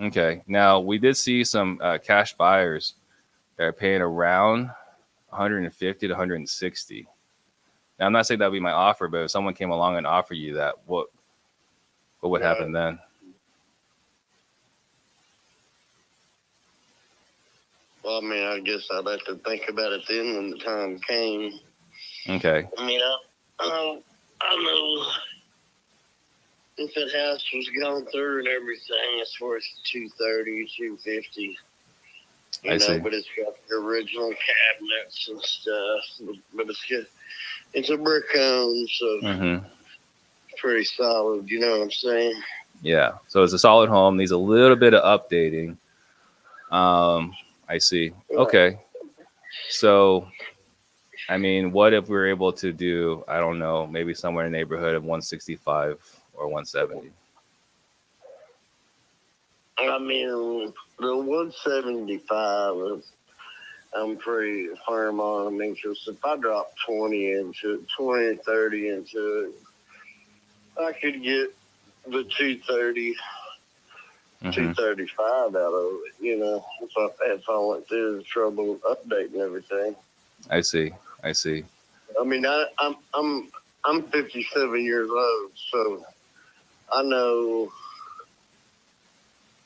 Okay. Now we did see some cash buyers that are paying around 150 to 160. Now I'm not saying that would be my offer, but if someone came along and offered you that, what would Right. happen then? Well, I mean, I guess I'd have to think about it then when the time came. Okay. I mean, I know if that house was gone through and everything, it's worth 230, 250. I see. But it's got the original cabinets and stuff. But it's a brick home, so Mm-hmm. pretty solid. You know what I'm saying? Yeah. So it's a solid home. Needs a little bit of updating. I see. Right. Okay. So, I mean, what if we were able to do, I don't know, maybe somewhere in the neighborhood of 165 or 170? I mean, the 175, I'm pretty firm on. I mean, because if I drop 20 into it, 20 30 into it, I could get the 230, Mm-hmm. 235 out of it, if I went through the trouble of updating everything. I see. I see. I mean, I'm 57 years old, so I know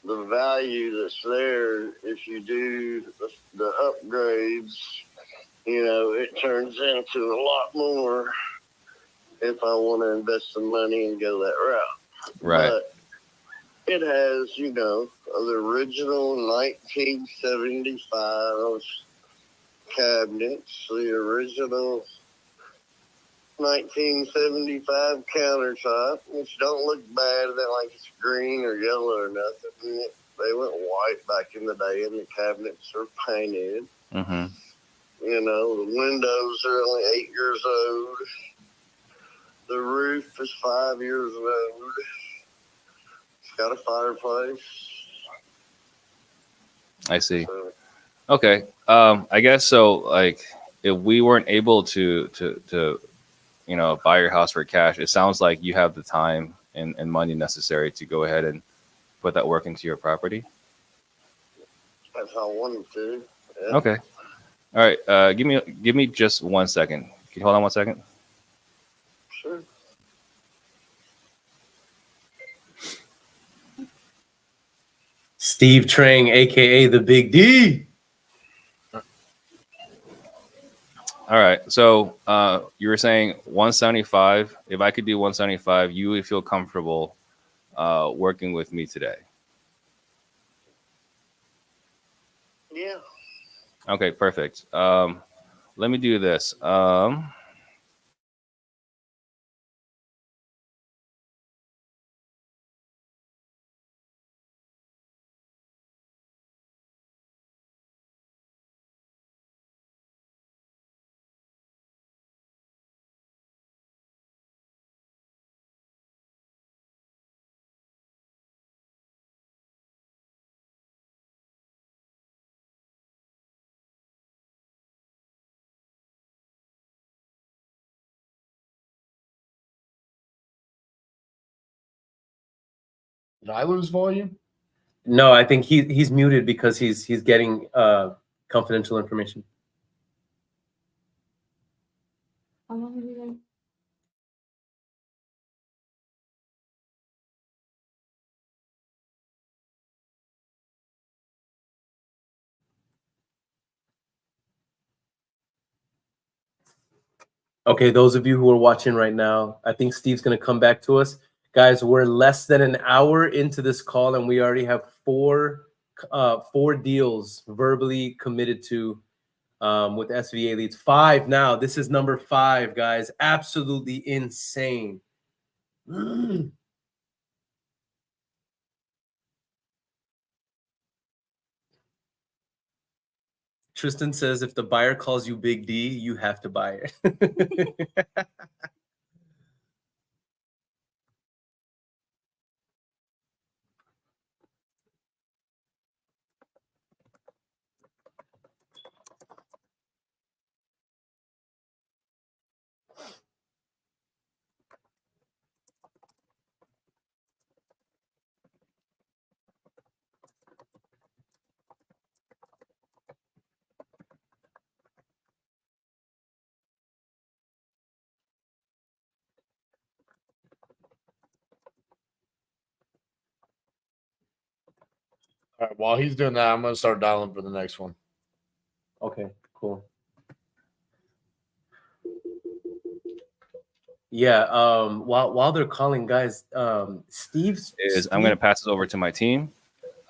the value that's there if you do the upgrades. It turns into a lot more if I want to invest some money and go that route. Right. But it has, the original 1975 cabinets, the original 1975 countertop, which don't look bad. They're like it's green or yellow or nothing. They went white back in the day, and the cabinets are painted. Mm-hmm. The windows are only 8 years old. The roof is 5 years old. It's got a fireplace. I see. So, Okay. I guess so. Like, if we weren't able to buy your house for cash, it sounds like you have the time and money necessary to go ahead and put that work into your property. that's how I wanted to. Yeah, Okay. All right. Give me just 1 second. Can you hold on 1 second? sure. Steve Trang, aka the Big D. All right. So you were saying 175. If I could do 175, you would feel comfortable working with me today. Yeah. Okay, perfect. Let me do this. Did I lose volume? No, I think he's muted because he's getting confidential information. How long have you been? Okay, those of you who are watching right now, I think Steve's going to come back to us. Guys, we're less than an hour into this call, and we already have four deals verbally committed to with SVA leads. 5 now. This is number 5, guys. Absolutely insane. Tristan says if the buyer calls you Big D, you have to buy it. All right, while he's doing that, I'm going to start dialing for the next one. Okay, cool. Yeah. While they're calling, guys, Steve's I'm going to pass this over to my team.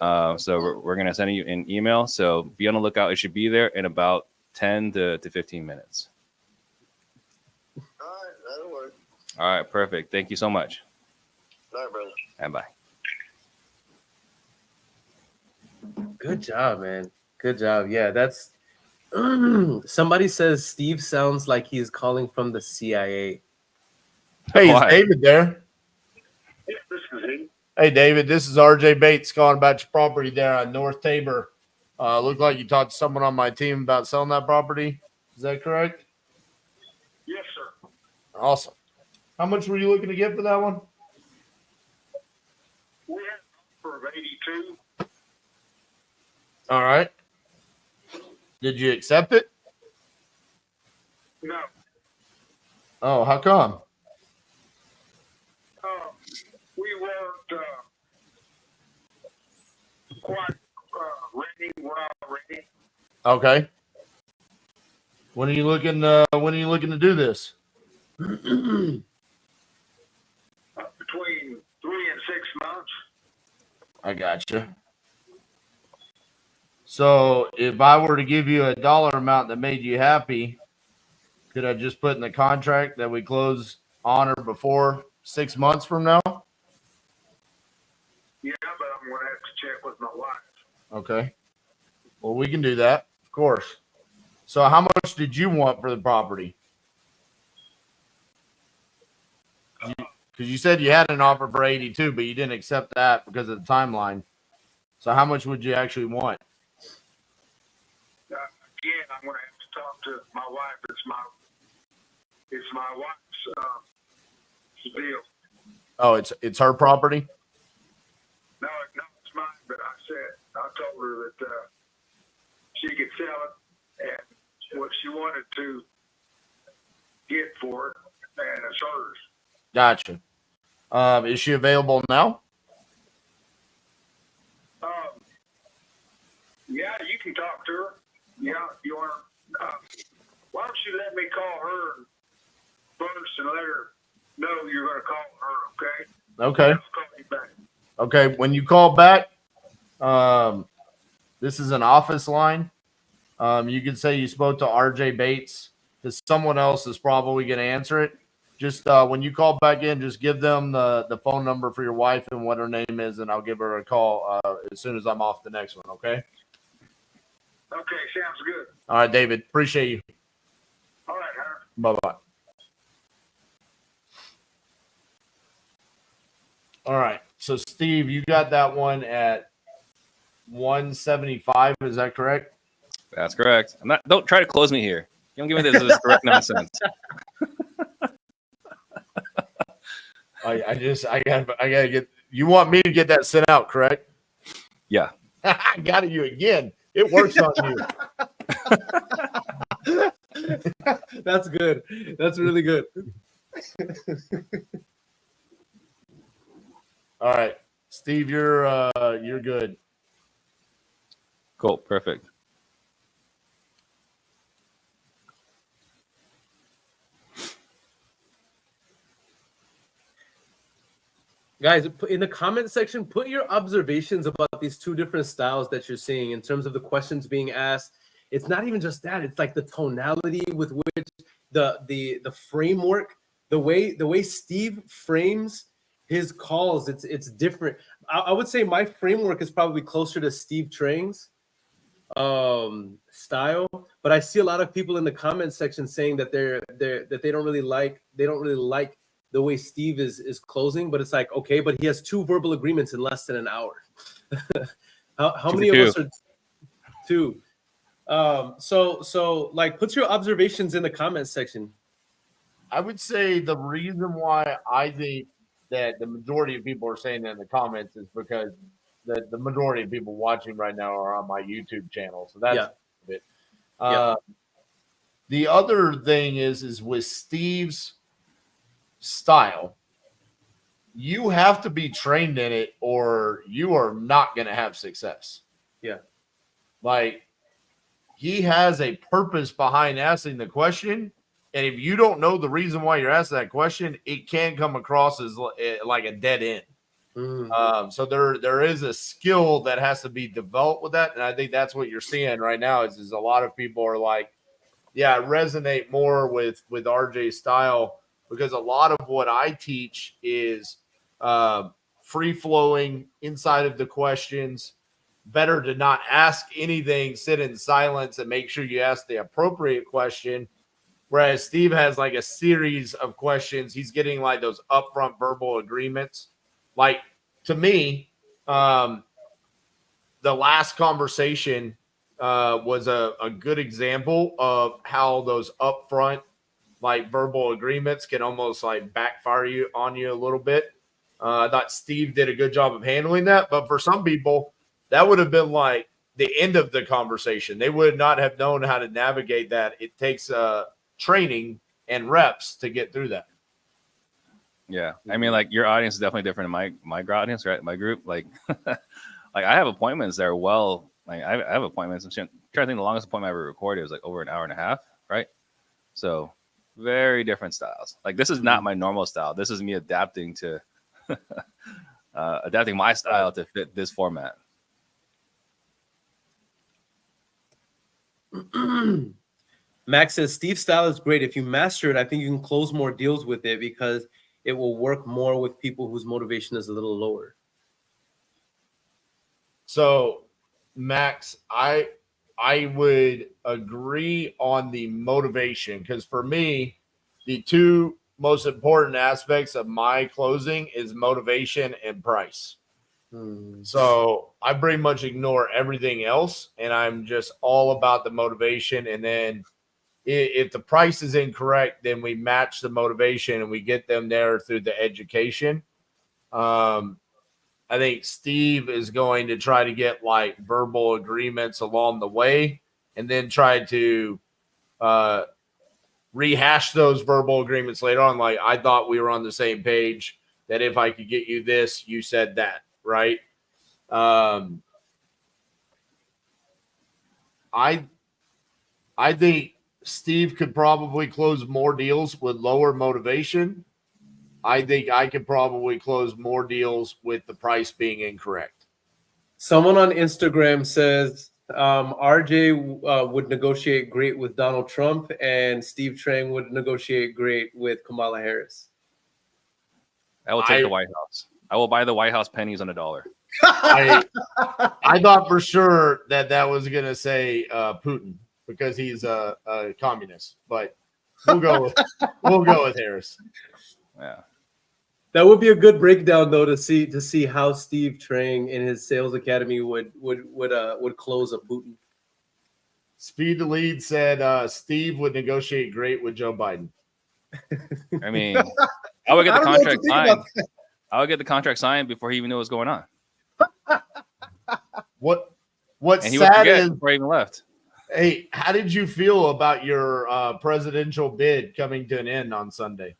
So we're going to send you an email. So be on the lookout. It should be there in about 10 to 15 minutes. All right, that'll work. All right, perfect. Thank you so much. All right, brother. And bye. Good job, man. Good job. Yeah, that's somebody says Steve sounds like he's calling from the CIA. Hey, is Why? David there? Yeah, this is he. Hey, David, this is RJ Bates calling about your property there on North Tabor. Looked like you talked to someone on my team about selling that property. Is that correct? Yes, sir. Awesome. How much were you looking to get for that one? We had an offer of 82. All right. Did you accept it? No. Oh, how come? We weren't quite ready. We're not ready. Okay. When are you looking to do this? Between 3 and 6 months. I gotcha. So if I were to give you a dollar amount that made you happy, could I just put in the contract that we close on or before 6 months from now? Yeah, but I'm going to have to check with my wife. Okay. Well, we can do that, of course. So how much did you want for the property? Because you said you had an offer for 82, but you didn't accept that because of the timeline. So how much would you actually want? Again, I'm going to have to talk to my wife. It's my wife's deal. Oh, it's her property? No, it's mine. But I told her that she could sell it and what she wanted to get for it, and it's hers. Gotcha. Is she available now? Yeah, you can talk to her. Yeah, you want to. Why don't you let me call her first and let her know you're going to call her, okay? Okay. I'll call you back. Okay. When you call back, this is an office line. You can say you spoke to RJ Bates, because someone else is probably going to answer it. Just when you call back in, just give them the phone number for your wife and what her name is, and I'll give her a call as soon as I'm off the next one, okay? Okay, sounds good. All right, David. Appreciate you. All right, Hunter. Bye-bye. All right. So, Steve, you got that one at 175. Is that correct? That's correct. Don't try to close me here. You don't give me this correct nonsense. I gotta get. You want me to get that sent out, correct? Yeah. I got you again. It works on you. That's good. That's really good. All right, Steve, you're good. Cool. Perfect. Guys, in the comment section, put your observations about these two different styles that you're seeing in terms of the questions being asked. It's not even just that; it's like the tonality with which the framework, the way Steve frames his calls. It's different. I would say my framework is probably closer to Steve Trang's style, but I see a lot of people in the comment section saying that they don't really like the way Steve is closing, but it's like, okay, but he has 2 verbal agreements in less than an hour. how many of us are 2? So like, put your observations in the comment section. I would say the reason why I think that the majority of people are saying that in the comments is because the majority of people watching right now are on my YouTube channel. So that's it. The other thing is with Steve's style, you have to be trained in it or you are not going to have success. Yeah. Like, he has a purpose behind asking the question. And if you don't know the reason why you're asking that question, it can come across as like a dead end. So there is a skill that has to be developed with that. And I think that's what you're seeing right now is a lot of people are like, yeah, I resonate more with RJ's style because a lot of what I teach is free flowing inside of the questions. Better to not ask anything, sit in silence, and make sure you ask the appropriate question. Whereas Steve has like a series of questions. He's getting like those upfront verbal agreements. Like, to me, the last conversation was a good example of how those upfront like verbal agreements can almost like backfire on you a little bit. I thought Steve did a good job of handling that, but for some people, that would have been like the end of the conversation. They would not have known how to navigate that. It takes training and reps to get through that. Yeah, I mean, like your audience is definitely different than my audience, right? My group, like, like I have appointments that are like I have appointments. I'm trying to think the longest appointment I ever recorded was like over an hour and a half, right? So very different styles. Like this is not my normal style. This is me adapting to adapting my style to fit this format. Max says Steve's style is great. If you master it, I think you can close more deals with it because it will work more with people whose motivation is a little lower. So, Max, I would agree on the motivation because for me, the two most important aspects of my closing is motivation and price. So I pretty much ignore everything else, and I'm just all about the motivation. And then if the price is incorrect, then we match the motivation and we get them there through the education. I think Steve is going to try to get like verbal agreements along the way and then try to rehash those verbal agreements later on. Like, I thought we were on the same page that if I could get you this, you said that, right? I think Steve could probably close more deals with lower motivation. I think I could probably close more deals with the price being incorrect. Someone on Instagram says RJ would negotiate great with Donald Trump and Steve Trang would negotiate great with Kamala Harris. I will take the White House. I will buy the White House pennies on a dollar. I thought for sure that was going to say Putin because he's a communist, but we'll go with Harris. Yeah. That would be a good breakdown, though, to see how Steve Trang in his sales academy would close a Putin. Speed to Lead said Steve would negotiate great with Joe Biden. I mean, I would get the contract signed. I would get the contract signed before he even knew what was going on. What's and he sad would forget is before he even left. Hey, how did you feel about your presidential bid coming to an end on Sunday?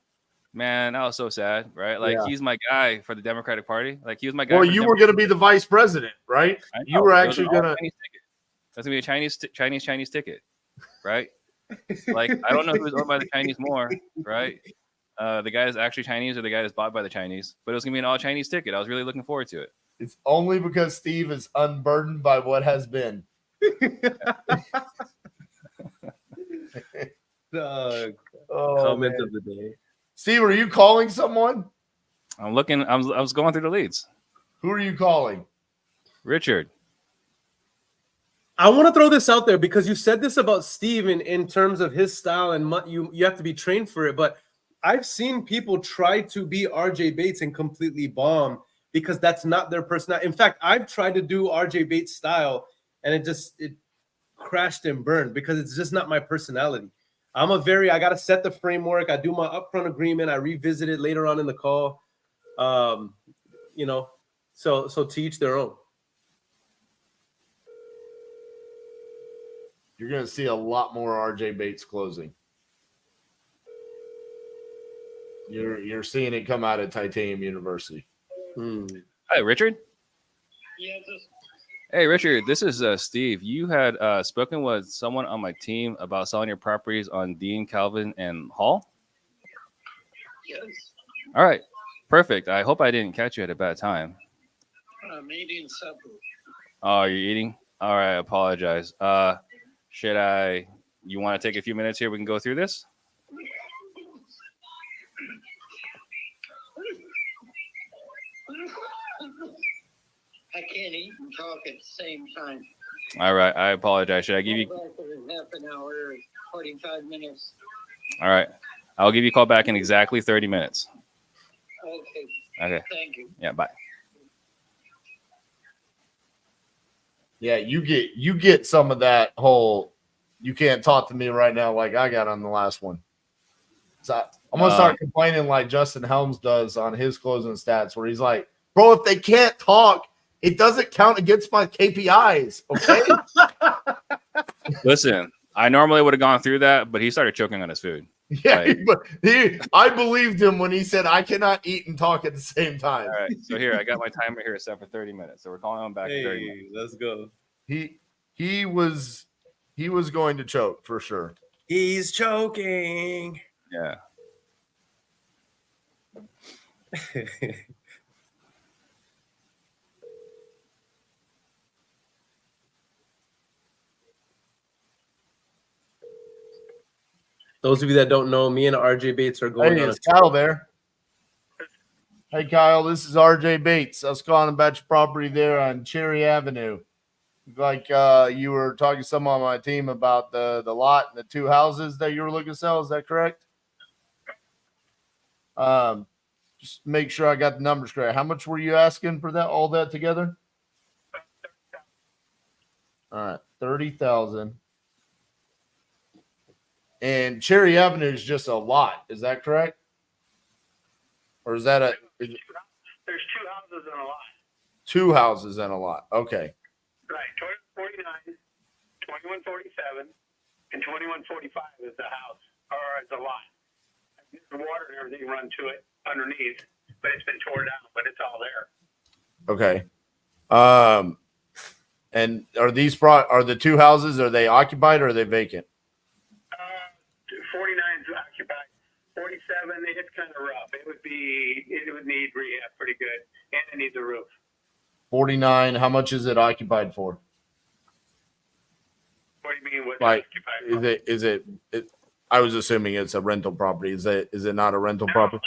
Man, that was so sad, right? Like, he's my guy for the Democratic Party. Like, he was my guy. Well, you were going to be the vice president, right? You were actually going to. That's going to be a Chinese ticket, right? Like, I don't know who's owned by the Chinese more, right? The guy is actually Chinese or the guy is bought by the Chinese, but it was going to be an all Chinese ticket. I was really looking forward to it. It's only because Steve is unburdened by what has been. Comment of the day. Steve, are you calling someone? I was going through the leads. Who are you calling? Richard. I want to throw this out there because you said this about Steve in terms of his style and you have to be trained for it. But I've seen people try to be RJ Bates and completely bomb because that's not their personality. In fact, I've tried to do RJ Bates style and it crashed and burned because it's just not my personality. I got to set the framework. I do my upfront agreement. I revisit it later on in the call. So to each their own. You're going to see a lot more RJ Bates closing. You're seeing it come out of Titanium University. Hi, Richard. Yeah, Hey, Richard. This is Steve. You had spoken with someone on my team about selling your properties on Dean, Calvin, and Hall. yes. All right, perfect. I hope I didn't catch you at a bad time. I'm eating supper. Oh, you're eating? All right, I apologize. Should I? You want to take a few minutes here? We can go through this. I can't eat and talk at the same time. All right, I apologize. Should I give you? Half an hour, 45 minutes. All right, I'll give you a call back in exactly 30 minutes. Okay. Okay. Thank you. Yeah. Bye. Yeah, you get some of that whole. You can't talk to me right now like I got on the last one. So I'm gonna start complaining like Justin Helms does on his closing stats, where he's like, "Bro, if they can't talk, it doesn't count against my KPIs." Okay. Listen, I normally would have gone through that, but he started choking on his food. Yeah, Like- but I believed him when he said I cannot eat and talk at the same time. All right. So here, I got my timer here set for 30 minutes. So we're calling him back in 30 minutes. Let's go. He was going to choke for sure. He's choking. Yeah. Those of you that don't know, me and RJ Bates are going Hey, on it's Kyle there. Hey, Kyle, this is RJ Bates. I was calling about your property there on Cherry Avenue. Like you were talking to someone on my team about the lot and the two houses that you were looking to sell. Is that correct? Just make sure I got the numbers correct. How much were you asking for that? All that together? All right, 30,000. And Cherry Avenue is just a lot. Is that correct? Or is that There's two houses and a lot. two houses and a lot? Okay. Right. 2149, 2147, and 2145 is the house, or is the lot. The water and everything run to it underneath, but it's been torn down, but it's all there. Okay. And are the two houses, are they occupied or are they vacant? 49 is occupied. 47, it's kind of rough. It would need rehab pretty good, and it needs a roof. 49, how much is it occupied for? What do you mean? What's Like, occupied? is it I was assuming it's a rental property. Is it not a rental property?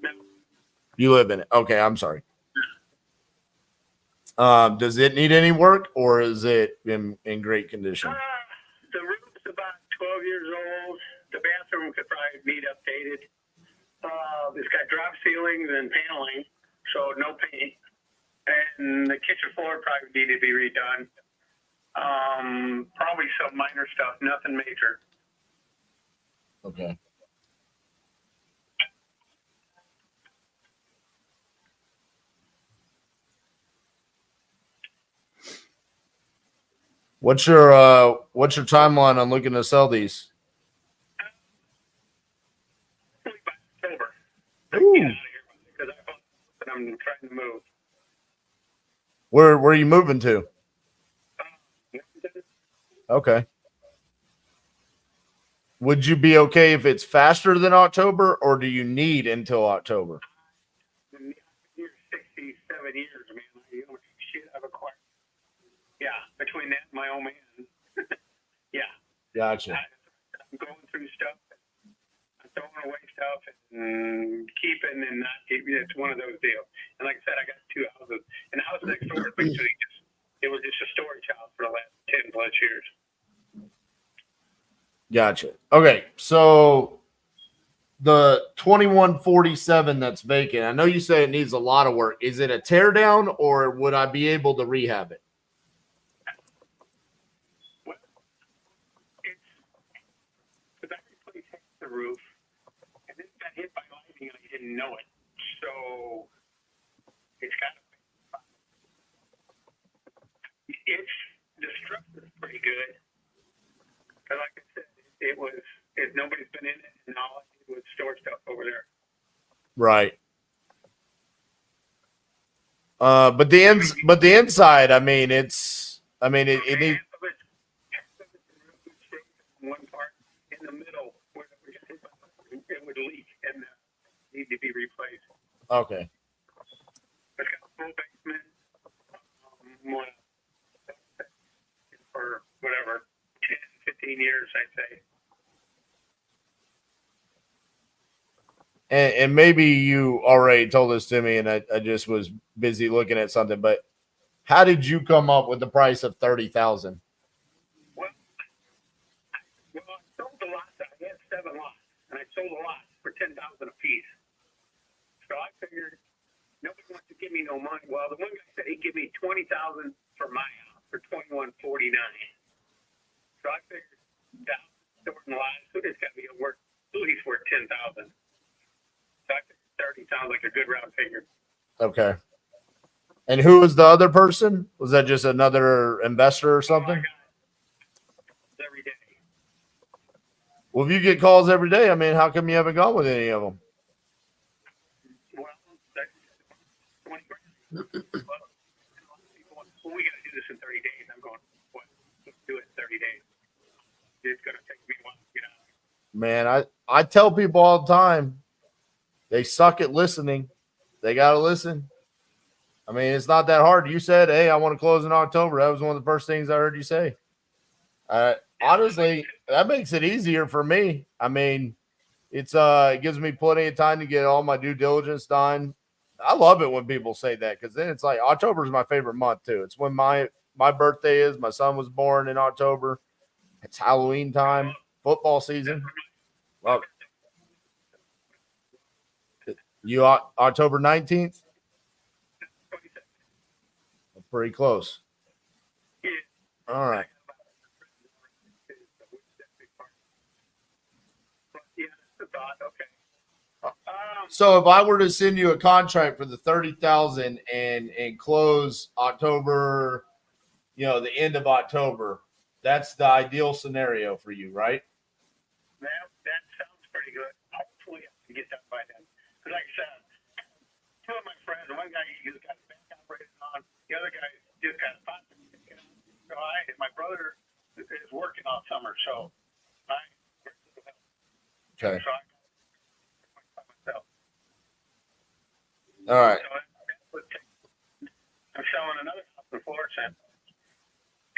No. You live in it. Okay, I'm sorry. Does it need any work or is it in great condition? The roof's about 12 years old. The bathroom could probably be updated. It's got drop ceilings and paneling, so no paint. And the kitchen floor probably need to be redone. Probably some minor stuff, nothing major. Okay. What's your timeline on looking to sell these? Hopefully by October. Ooh. Get out of here because I'm trying to move. Where are you moving to? Okay. Would you be okay if it's faster than October, or do you need until October? I've been here 67 years, man. You know, shit I've acquired. Yeah, between that and my old man. Yeah. Gotcha. I'm going through stuff. I'm throwing away stuff and keeping and not keeping. It's one of those deals. And like I said, I got two houses. And the house next door is basically it was just a storage house for the last 10 plus years. Gotcha. Okay, so the 2147 that's vacant, I know you say it needs a lot of work. Is it a tear down, or would I be able to rehab it? Well, it's because I replaced the roof, and then it got hit by lightning, and I didn't know it. So it's got the structure's pretty good. Because like I said, nobody's been in it, and all I did was store stuff over there. Right. But the inside, I mean, it needs. Half of it's in real good shape. One part in the middle where it would leak and need to be replaced. Okay. It's got a full basement. One for whatever 10, 15 years, I'd say. And maybe you already told this to me, and I just was busy looking at something. But how did you come up with the price of 30,000? Well, I sold the lots. I had 7 lots, and I sold a lot for $10,000 a piece. So I figured nobody wants to give me no money. Well, the one guy said he'd give me $20,000 for my house for $21.49. So I figured that storing lots, it's got to be worth at least worth $10,000. So I figured 30 sounds like a good round figure. Okay. And who was the other person? Was that just another investor or something? Every day. Well, if you get calls every day, I mean, how come you haven't gone with any of them? Well, that's 20 grand. Well, we got to do this in 30 days. I'm going, what? Let's do it in 30 days. It's going to take me a while to get out. Man, I tell people all the time, they suck at listening. They got to listen. I mean, it's not that hard. You said, hey, I want to close in October. That was one of the first things I heard you say. Honestly, that makes it easier for me. I mean, it gives me plenty of time to get all my due diligence done. I love it when people say that, because then it's like October is my favorite month too. It's when my birthday is. My son was born in October. It's Halloween time, football season. Love it. You October 19th? Pretty close. All right. So if I were to send you a contract for the 30,000 and close October, the end of October, that's the ideal scenario for you, right? That sounds pretty good. Hopefully I can get that by then. Because like I said, 2 of my friends, one guy just got his back operated on, the other guy just got a pot. So my brother is working all summer, so Okay. So myself. All right. So I'm selling another house in Florida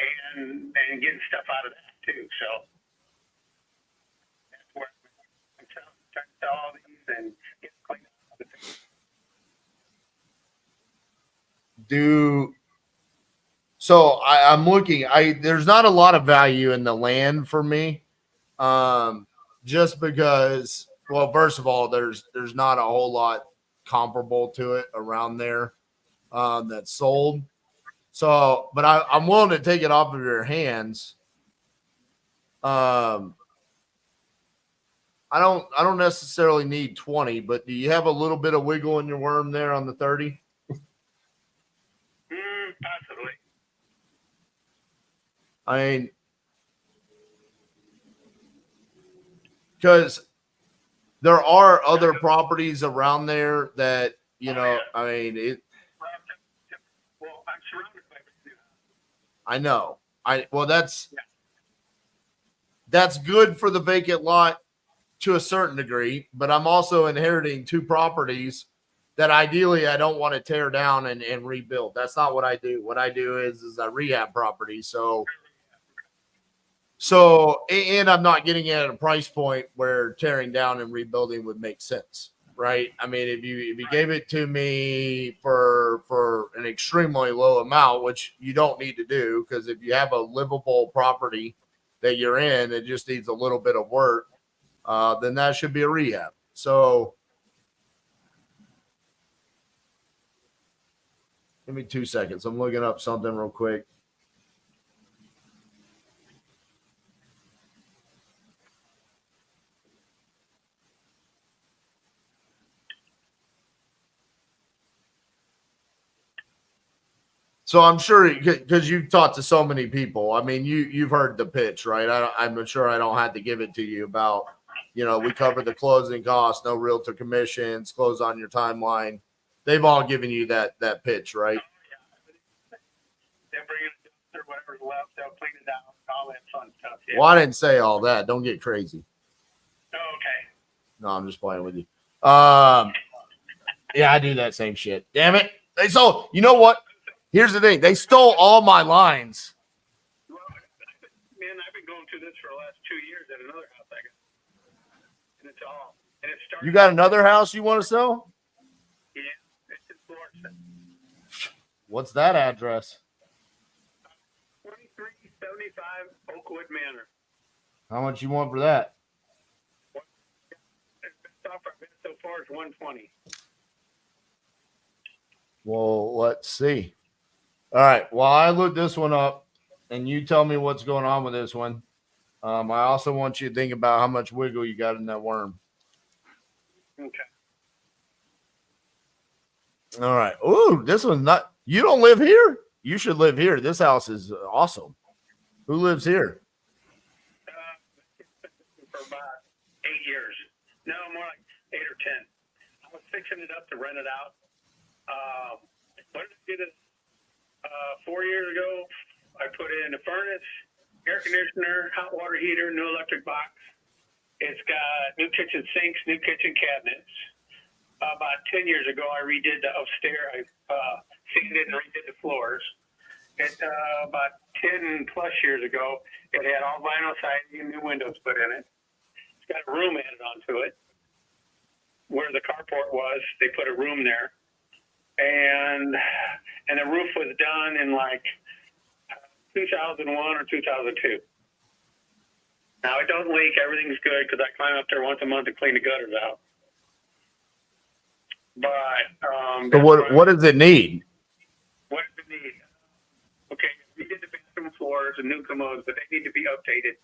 and getting stuff out of that too. So that's where I'm trying to sell all these and get cleaned up. So I'm looking. There's not a lot of value in the land for me, just because. Well, first of all, there's not a whole lot comparable to it around there that's sold. So, but I'm willing to take it off of your hands. I don't necessarily need 20, but do you have a little bit of wiggle in your worm there on the 30? Possibly. I mean, because there are other properties around there that, I mean, Well, I'm surrounded by new houses. I know. That's good for the vacant lot to a certain degree, but I'm also inheriting 2 properties that ideally I don't want to tear down and rebuild. That's not what I do. What I do is I rehab properties. So, and I'm not getting it at a price point where tearing down and rebuilding would make sense, right? I mean, if you gave it to me for an extremely low amount, which you don't need to do, because if you have a livable property that you're in, it just needs a little bit of work, then that should be a rehab. So give me 2 seconds. I'm looking up something real quick. So I'm sure, because you've talked to so many people. I mean, you've heard the pitch, right? I'm sure I don't have to give it to you about we cover the closing costs, no realtor commissions, close on your timeline. They've all given you that pitch, right? They'll bring it or whatever's left. They'll clean it out, all that fun stuff. Yeah. Well, I didn't say all that. Don't get crazy. Oh, okay. No, I'm just playing with you. Yeah, I do that same shit. Damn it. They stole, you know what? Here's the thing. They stole all my lines. Well, man, I've been going through this for the last 2 years at another house I got. And it's all. And it started. You got another house you want to sell? Yeah, it's in Florida. What's that address? 2375 Oakwood Manor. How much you want for that? The best offer I've been so far is 120. Well, let's see. All right. Well, I look this one up, and you tell me what's going on with this one. I also want you to think about how much wiggle you got in that worm. Okay. All right. Ooh, this one's not. You don't live here? You should live here. This house is awesome. Who lives here? For about 8 years. No, more like 8 or 10. I was fixing it up to rent it out. What did I do? 4 years ago, I put in a furnace, air conditioner, hot water heater, new electric box. It's got new kitchen sinks, new kitchen cabinets. About 10 years ago, I redid the upstairs. I sanded and redid the floors. About 10 plus years ago, it had all vinyl siding and new windows put in it. It's got a room added onto it. Where the carport was, they put a room there. And the roof was done in like 2001 or 2002. Now it don't leak. Everything's good because I climb up there once a month to clean the gutters out. But So what does it need? what does it need? Okay, we did the bathroom floors and new commodes, but they need to be updated.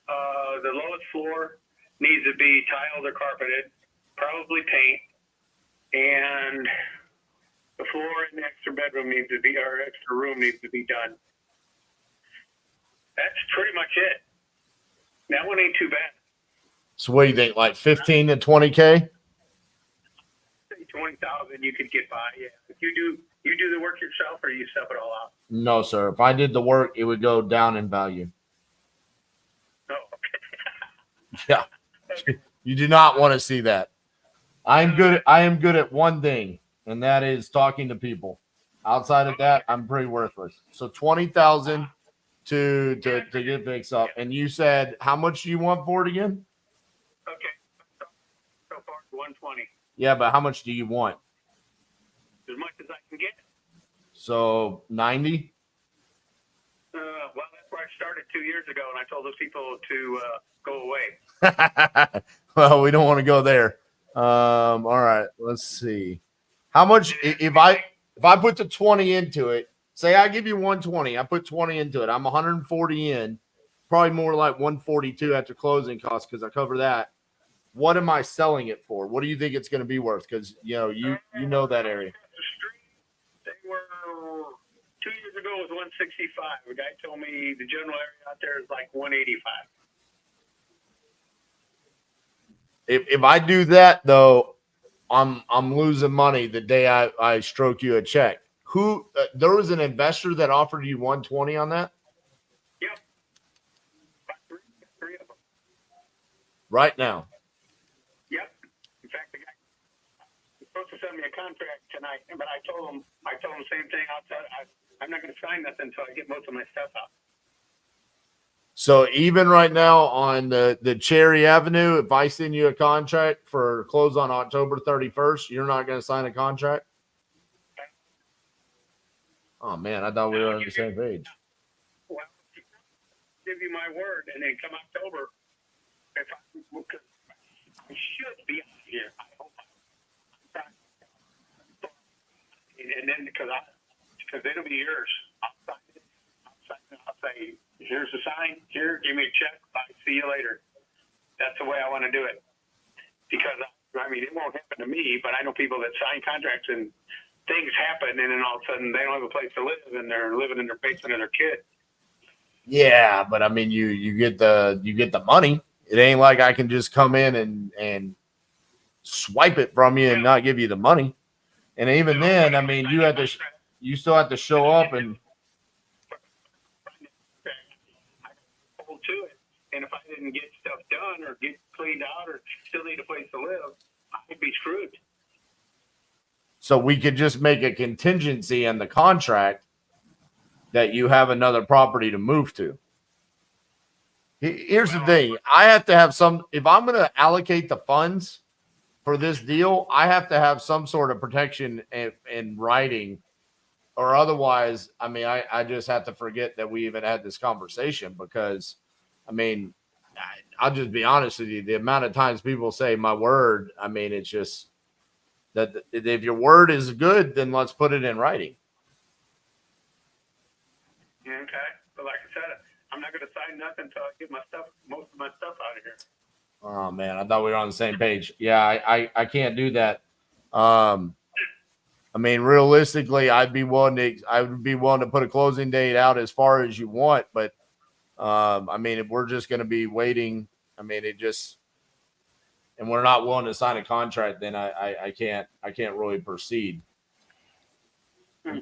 The lowest floor needs to be tiled or carpeted, probably paint, and the floor in the extra bedroom needs to be, or extra room needs to be done. That's pretty much it. That one ain't too bad. So what do you think? Like 15 to 20K? 20,000 you could get by. Yeah, if you do the work yourself, or you sub it all out. No, sir. If I did the work, it would go down in value. Oh, okay. Yeah. You do not want to see that. I am good at one thing, and that is talking to people. Outside of that, I'm pretty worthless. So 20,000 to get fixed up. And you said how much do you want for it again? Okay. So far, 120. Yeah, but how much do you want? As much as I can get. So 90? Well, that's where I started 2 years ago, and I told those people to go away. Well, we don't want to go there. All right, let's see. How much if I put the 20 into it, say I give you 120, I put 20 into it. I'm 140 in, probably more like 142 after closing costs because I cover that. What am I selling it for? What do you think it's going to be worth? Because you know that area. The street, they were 2 years ago was 165. A guy told me the general area out there is like 185. If I do that though, I'm losing money the day I stroke you a check. Who there was an investor that offered you 120 on that? Yep. About three of them. Right now. Yep. In fact, the guy was supposed to send me a contract tonight, but I told him the same thing outside. I'm not going to sign nothing until I get most of my stuff out. So even right now on the Cherry Avenue, if I send you a contract for close on October 31st, you're not going to sign a contract? Oh, man, I thought we were on the same page. Well, give you my word, and then come October, because I should be out here. I hope. And then because it'll be yours. I'll say, here's the sign. Here, give me a check. Bye. See you later. That's the way I want to do it. Because I mean, it won't happen to me, but I know people that sign contracts and things happen, and then all of a sudden they don't have a place to live, and they're living in their basement of their kid. Yeah, but I mean, you get the money. It ain't like I can just come in and swipe it from you and not give you the money. And even then, I mean, you still have to show up and. Hold to it. And if I didn't get stuff done or get cleaned out or still need a place to live, I'd be screwed. So we could just make a contingency in the contract that you have another property to move to. Here's the thing. I have to have if I'm going to allocate the funds for this deal, I have to have some sort of protection in writing, or otherwise, I mean, I just have to forget that we even had this conversation because, I mean, I'll just be honest with you. The amount of times people say my word, I mean, it's just that if your word is good, then let's put it in writing. Okay. But like I said, I'm not going to sign nothing until I get most of my stuff out of here. Oh man, I thought we were on the same page. Yeah, I can't do that. I mean, realistically, I would be willing to put a closing date out as far as you want, but I mean, if we're just going to be waiting, I mean, and we're not willing to sign a contract, then I can't really proceed. Okay.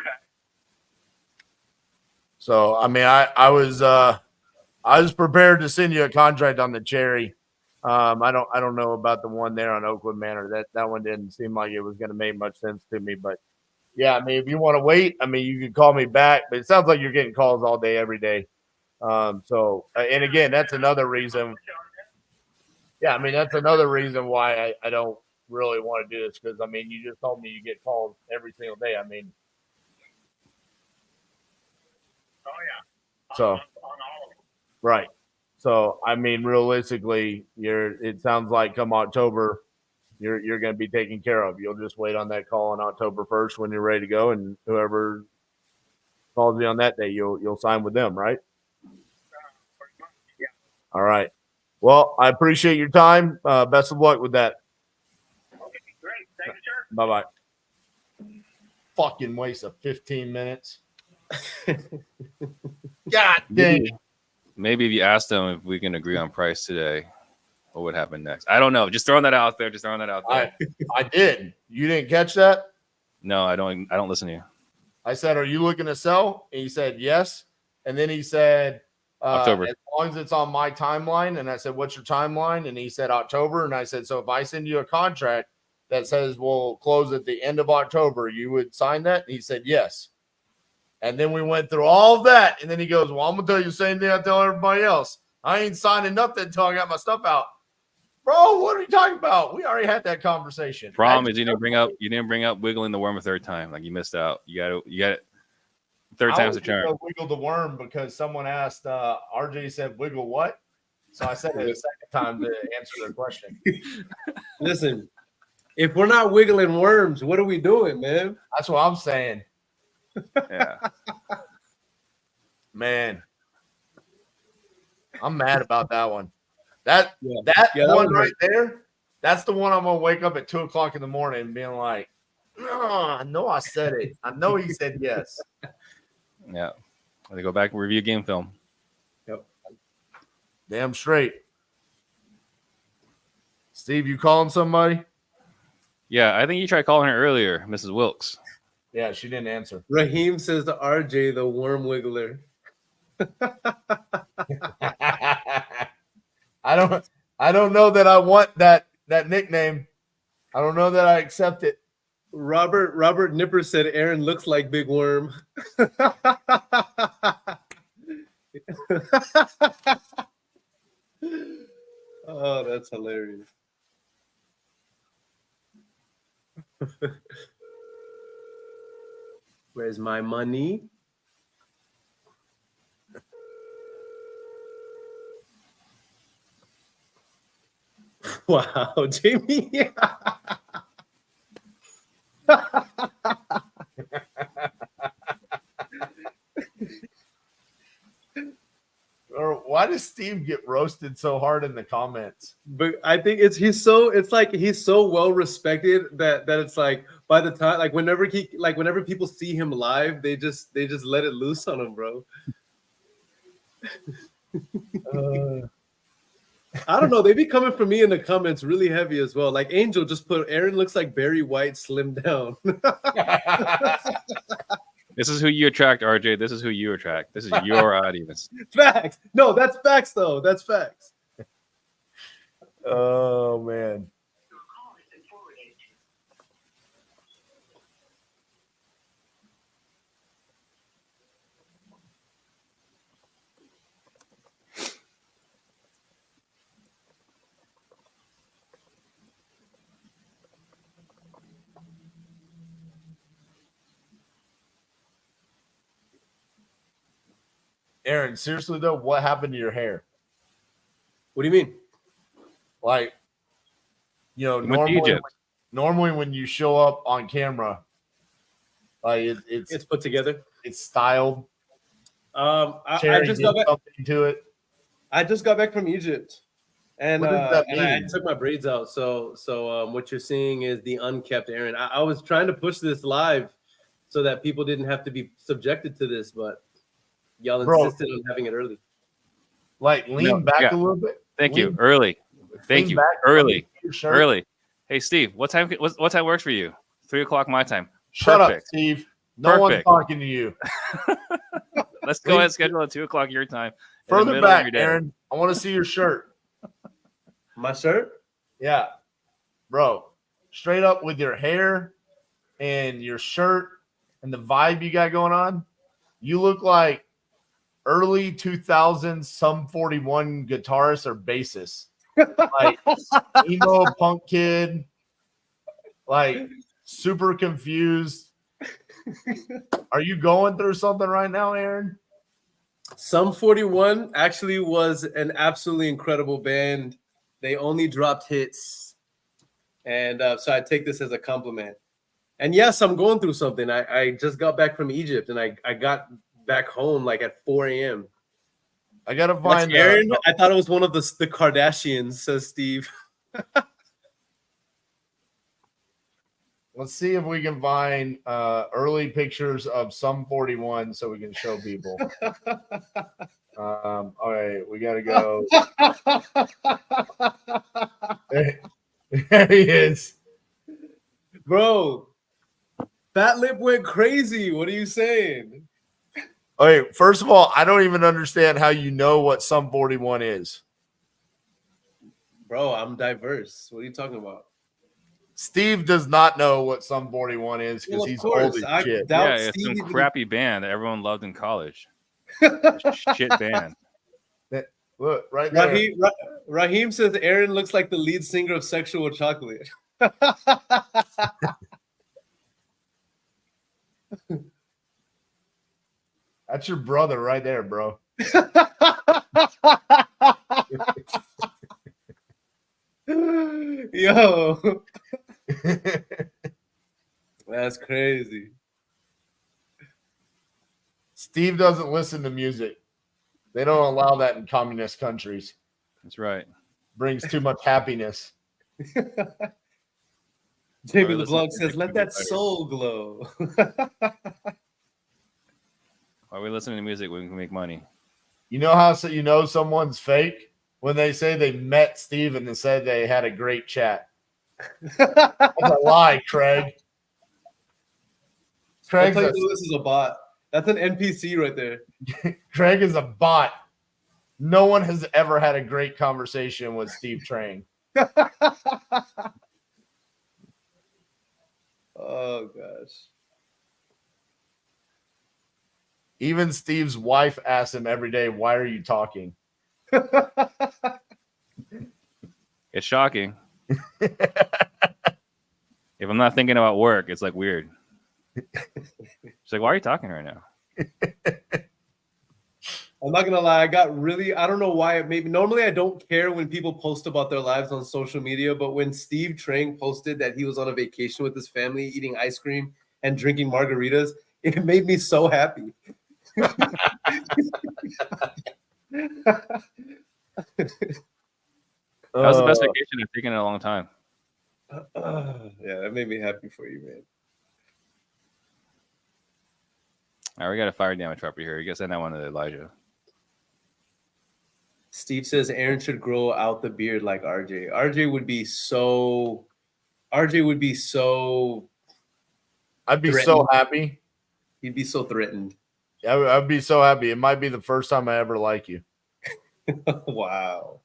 So, I mean, I was prepared to send you a contract on the Cherry. I don't know about the one there on Oakwood Manor. That one didn't seem like it was going to make much sense to me. But yeah, I mean, if you want to wait, I mean, you can call me back. But it sounds like you're getting calls all day, every day. So, and again, that's another reason. Yeah, I mean, that's another reason why I don't really want to do this because I mean, you just told me you get calls every single day. I mean, Oh, yeah. so On all of them. right. So, I mean, realistically, it sounds like come October, you're going to be taken care of. You'll just wait on that call on October 1st when you're ready to go, and whoever calls you on that day, you'll sign with them, right? Pretty much, yeah. All right. Well, I appreciate your time. Best of luck with that. Okay, great. Thank you, sir. Bye-bye. Fucking waste of 15 minutes. God dang it. Maybe if you ask them if we can agree on price today, what would happen next? I don't know. Just throwing that out there. I did. You didn't catch that? No, I don't listen to you. I said, "Are you looking to sell?" And he said, "Yes." And then he said, October. As long as it's on my timeline. And I said, "What's your timeline?" And he said, "October." And I said, "So if I send you a contract that says we'll close at the end of October, you would sign that?" And he said, "Yes." And then we went through all of that. And then he goes, "Well, I'm going to tell you the same thing I tell everybody else. I ain't signing nothing until I got my stuff out." Bro, what are you talking about? We already had that conversation. Problem is you didn't bring up wiggling the worm a third time. Like you missed out. You got it. Third time's the charm. Wiggle the worm because someone asked, RJ said, "Wiggle what?" So I said it a second time to answer their question. Listen, if we're not wiggling worms, what are we doing, man? That's what I'm saying. Yeah. Man, I'm mad about that one. That that one was right there, that's the one I'm going to wake up at 2 o'clock in the morning and being like, "No, I know I said it. I know he said yes." Yeah. They go back and review game film. Yep. Damn straight. Steve, you calling somebody? Yeah, I think you tried calling her earlier, Mrs. Wilkes. Yeah, she didn't answer. Raheem says to RJ, the worm wiggler. I don't know that I want that nickname. I don't know that I accept it. Robert Nipper said Aaron looks like Big Worm. Oh, that's hilarious. Where's my money? Wow, Jamie. Or why does Steve get roasted so hard in the comments? But I think he's so well respected that it's like by the time whenever people see him live, they just let it loose on him, bro. I don't know. They be coming for me in the comments really heavy as well. Like Angel just put Aaron looks like Barry White slimmed down. This is who you attract, RJ. This is who you attract. This is your audience. Facts. No, that's facts though. That's facts. Oh man. Aaron, seriously though, what happened to your hair? What do you mean? Like, you know, With Egypt. normally when you show up on camera, like It's put together. it's styled. I Cherry just did got back. something to it. I just got back from Egypt, and What does that I mean? took my braids out. So what you're seeing is the unkept Aaron. I was trying to push this live so that people didn't have to be subjected to this, but y'all Bro. insisted on having it early. Like lean back yeah. a little bit. Thank you. Lean- Early. Thank lean you. back, Early. your shirt. Early. Hey, Steve, what time works for you? 3 o'clock my time. Shut up, Perfect. Steve. No one's Perfect. talking to you. Let's go ahead and schedule at 2 o'clock your time. in the Further middle of back, your day. Aaron. I want to see your shirt. My shirt? Yeah, bro. Straight up with your hair and your shirt and the vibe you got going on, you look like early 2000s Sum 41 guitarist or bassist. Like emo punk kid, like super confused. Are you going through something right now, Aaron? Sum 41 actually was an absolutely incredible band. They only dropped hits. And so I take this as a compliment. And yes, I'm going through something. I just got back from Egypt, and I got back home like at 4 a.m. I gotta What's find Aaron? I thought it was one of the Kardashians, says Steve. Let's see if we can find early pictures of Sum 41 so we can show people. All right, we gotta go. There he is. Bro, Fat Lip went crazy. What are you saying? Okay, first of all, I don't even understand how you know what Sum 41 is. Bro, I'm diverse. What are you talking about? Steve does not know what Sum 41 is because Well, of he's course. old I as shit. doubt Yeah, it's Steve some even- crappy band that everyone loved in college. Shit band. Look, right there. Raheem says Aaron looks like the lead singer of Sexual Chocolate. That's your brother right there, bro. Yo, that's crazy. Steve doesn't listen to music. They don't allow that in communist countries. That's right. Brings too much happiness. Jamie Or listen LeBlanc to says, music "Let to that get better." soul glow." Why are we listening to music when we can make money? You know how so you know someone's fake? When they say they met Steve and they said they had a great chat. That's a lie, Craig. That's Craig's how you a, know this is a bot. That's an NPC right there. Craig is a bot. No one has ever had a great conversation with Steve Trang. Oh gosh. Even Steve's wife asks him every day, "Why are you talking?" It's shocking. If I'm not thinking about work, it's like weird. She's like, "Why are you talking right now?" I'm not gonna lie, I don't know why. Maybe normally I don't care when people post about their lives on social media, but when Steve Trang posted that he was on a vacation with his family eating ice cream and drinking margaritas, it made me so happy. That was the best vacation I've taken in a long time. Yeah, that made me happy for you, man. All right, we got a fire damage property here. You guys send that one to Elijah. Steve says Aaron should grow out the beard like RJ. RJ would be so. RJ would be so. I'd be threatened. so happy. He'd be so threatened. I'd be so happy. It might be the first time I ever like you. Wow.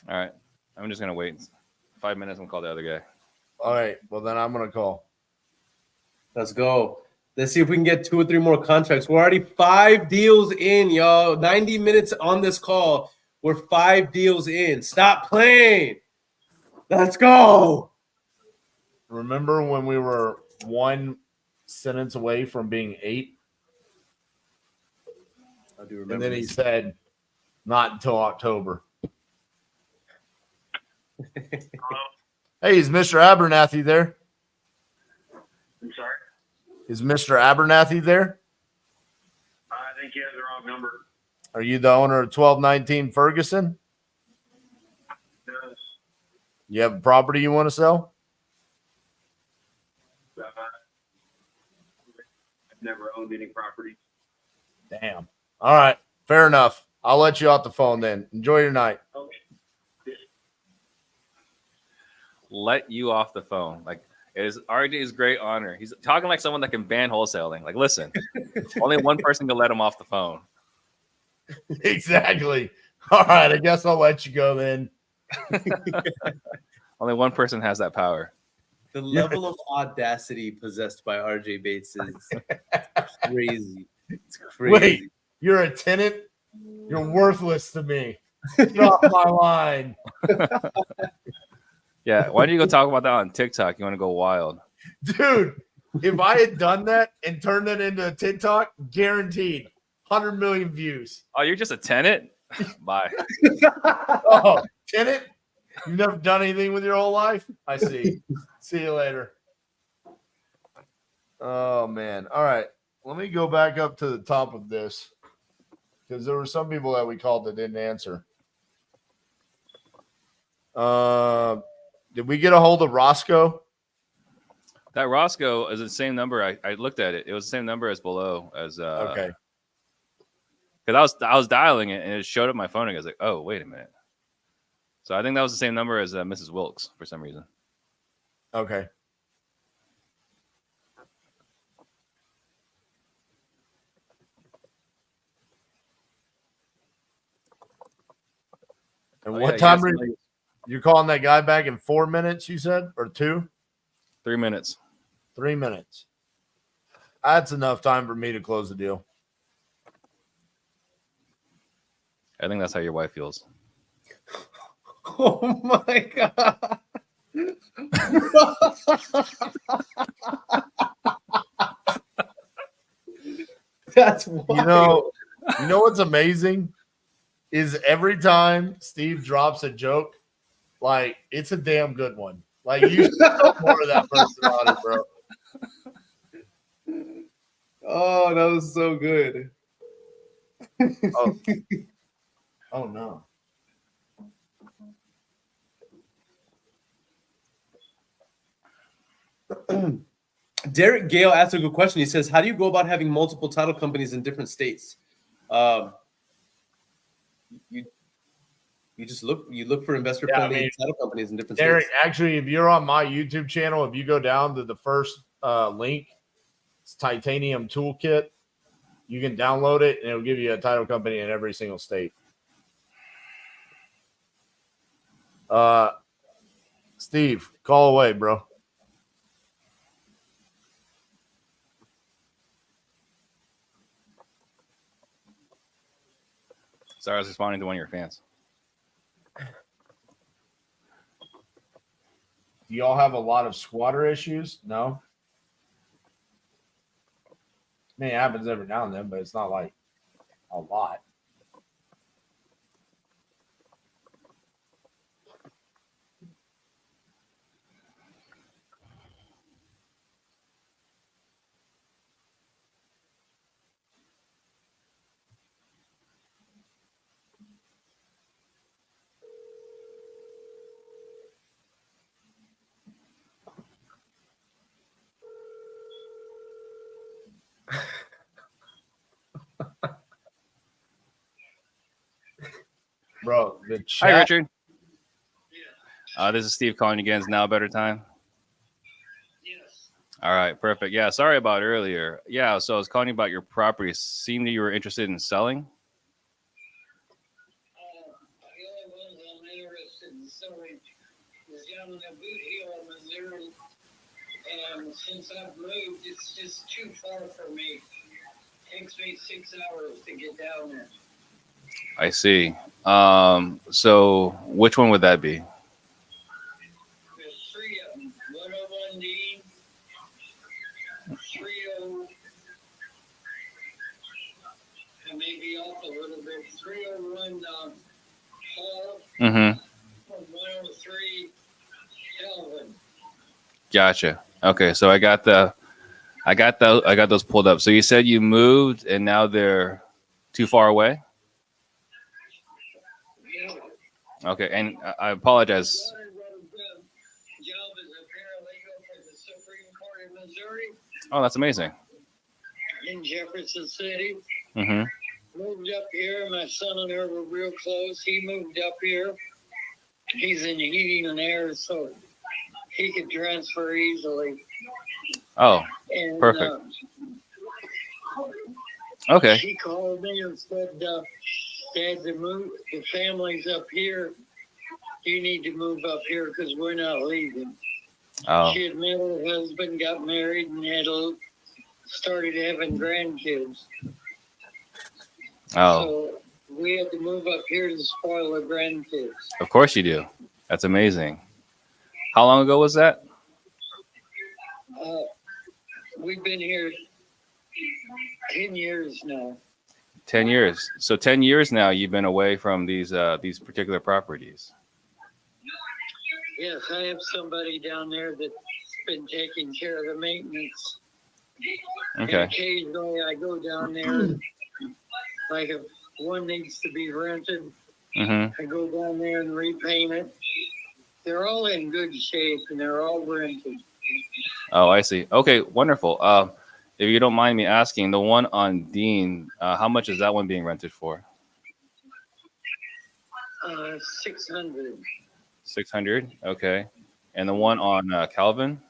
All right. I'm just gonna wait 5 minutes and call the other guy. All right. Well, then I'm gonna call. Let's go. Let's see if we can get 2 or 3 more contracts. We're already 5 deals in, y'all. 90 minutes on this call. We're 5 deals in. Stop playing. Let's go. Remember when we were 1 sentence away from being 8? I do remember. And then he this. said, not until October. Hey, is Mr. Abernathy there? I'm sorry. Is Mr. Abernathy there? I think you have the wrong number. Are you the owner of 1219 Ferguson? Yes. You have a property you want to sell? I've never owned any property. Damn. All right. Fair enough. I'll let you off the phone then. Enjoy your night. Okay. Let you off the phone. Like, it is RJ's great honor. He's talking like someone that can ban wholesaling. Like, listen, only one person can let him off the phone. Exactly. All right. I guess I'll let you go then. Only one person has that power. The level of audacity possessed by RJ Bates is crazy. It's crazy. Wait, you're a tenant? You're worthless to me. Get off my line. Yeah. Why don't you go talk about that on TikTok? You want to go wild. Dude, if I had done that and turned it into a TikTok, guaranteed 100 million views. Oh, you're just a tenant? Bye. Oh, tenant? You've never done anything with your whole life? I see. See you later. Oh, man. All right. Let me go back up to the top of this because there were some people that we called that didn't answer. Did we get a hold of Roscoe? That Roscoe is the same number. I looked at it. It was the same number as below as Okay. Because I was dialing it and it showed up my phone and I was like, oh, wait a minute. So I think that was the same number as Mrs. Wilkes for some reason. Okay. And what time are you calling that guy back in 4 minutes, you said? Or 2? 3 minutes. 3 minutes. That's enough time for me to close the deal. I think that's how your wife feels. Oh my god. That's wild. You know what's amazing is every time Steve drops a joke, like it's a damn good one. Like you should know more of that person on it, bro. Oh, that was so good. Oh no. Derek Gale asked a good question. He says, how do you go about having multiple title companies in different states? You just look for investor friendly title companies in different Derek, states. actually, if you're on my YouTube channel, if you go down to the first link, it's Titanium Toolkit. You can download it and it'll give you a title company in every single state. Steve, call away, bro. Sorry, I was responding to one of your fans. Do y'all have a lot of squatter issues? No. I mean, it happens every now and then, but it's not like a lot. Bro, the Hi, chat. Richard. This is Steve calling again. Is now a better time? Yes. All right, perfect. Yeah, sorry about earlier. Yeah, so I was calling you about your property. It seemed that you were interested in selling. The only ones I'm interested in selling is down in the Boot Hill, Missouri. And since I've moved, it's just too far for me. It takes me 6 hours to get down there. I see. So which one would that be? There's three of them. 101 Dean, 30, I may be off a little bit, 301 Hall, Mm-hmm. and 103 Calvin. Gotcha. Okay, so I got those pulled up. So you said you moved and now they're too far away? Yeah. Okay, and I apologize. My daughter got a job as a paralegal for the Supreme Court of Missouri Oh, that's amazing. in Jefferson City. Mm-hmm. Moved up here. My son and her were real close. He moved up here. He's in heating and air, so he could transfer easily. Oh, And, perfect. Okay. She called me and said, Dad, the family's up here. You need to move up here because we're not leaving. Oh, She had met her husband, got married, and started having grandkids. oh, So we had to move up here to spoil the grandkids. of course you do. That's amazing. How long ago was that? We've been here 10 years now. 10 years. So 10 years now you've been away from these particular properties. Yes, I have somebody down there that's been taking care of the maintenance. Okay. And occasionally I go down there, like if one needs to be rented, Mm-hmm. I go down there and repaint it. They're all in good shape and they're all rented. Oh, I see. Okay, wonderful. If you don't mind me asking, the one on Dean, how much is that one being rented for? 600. 600. Okay. And the one on Calvin?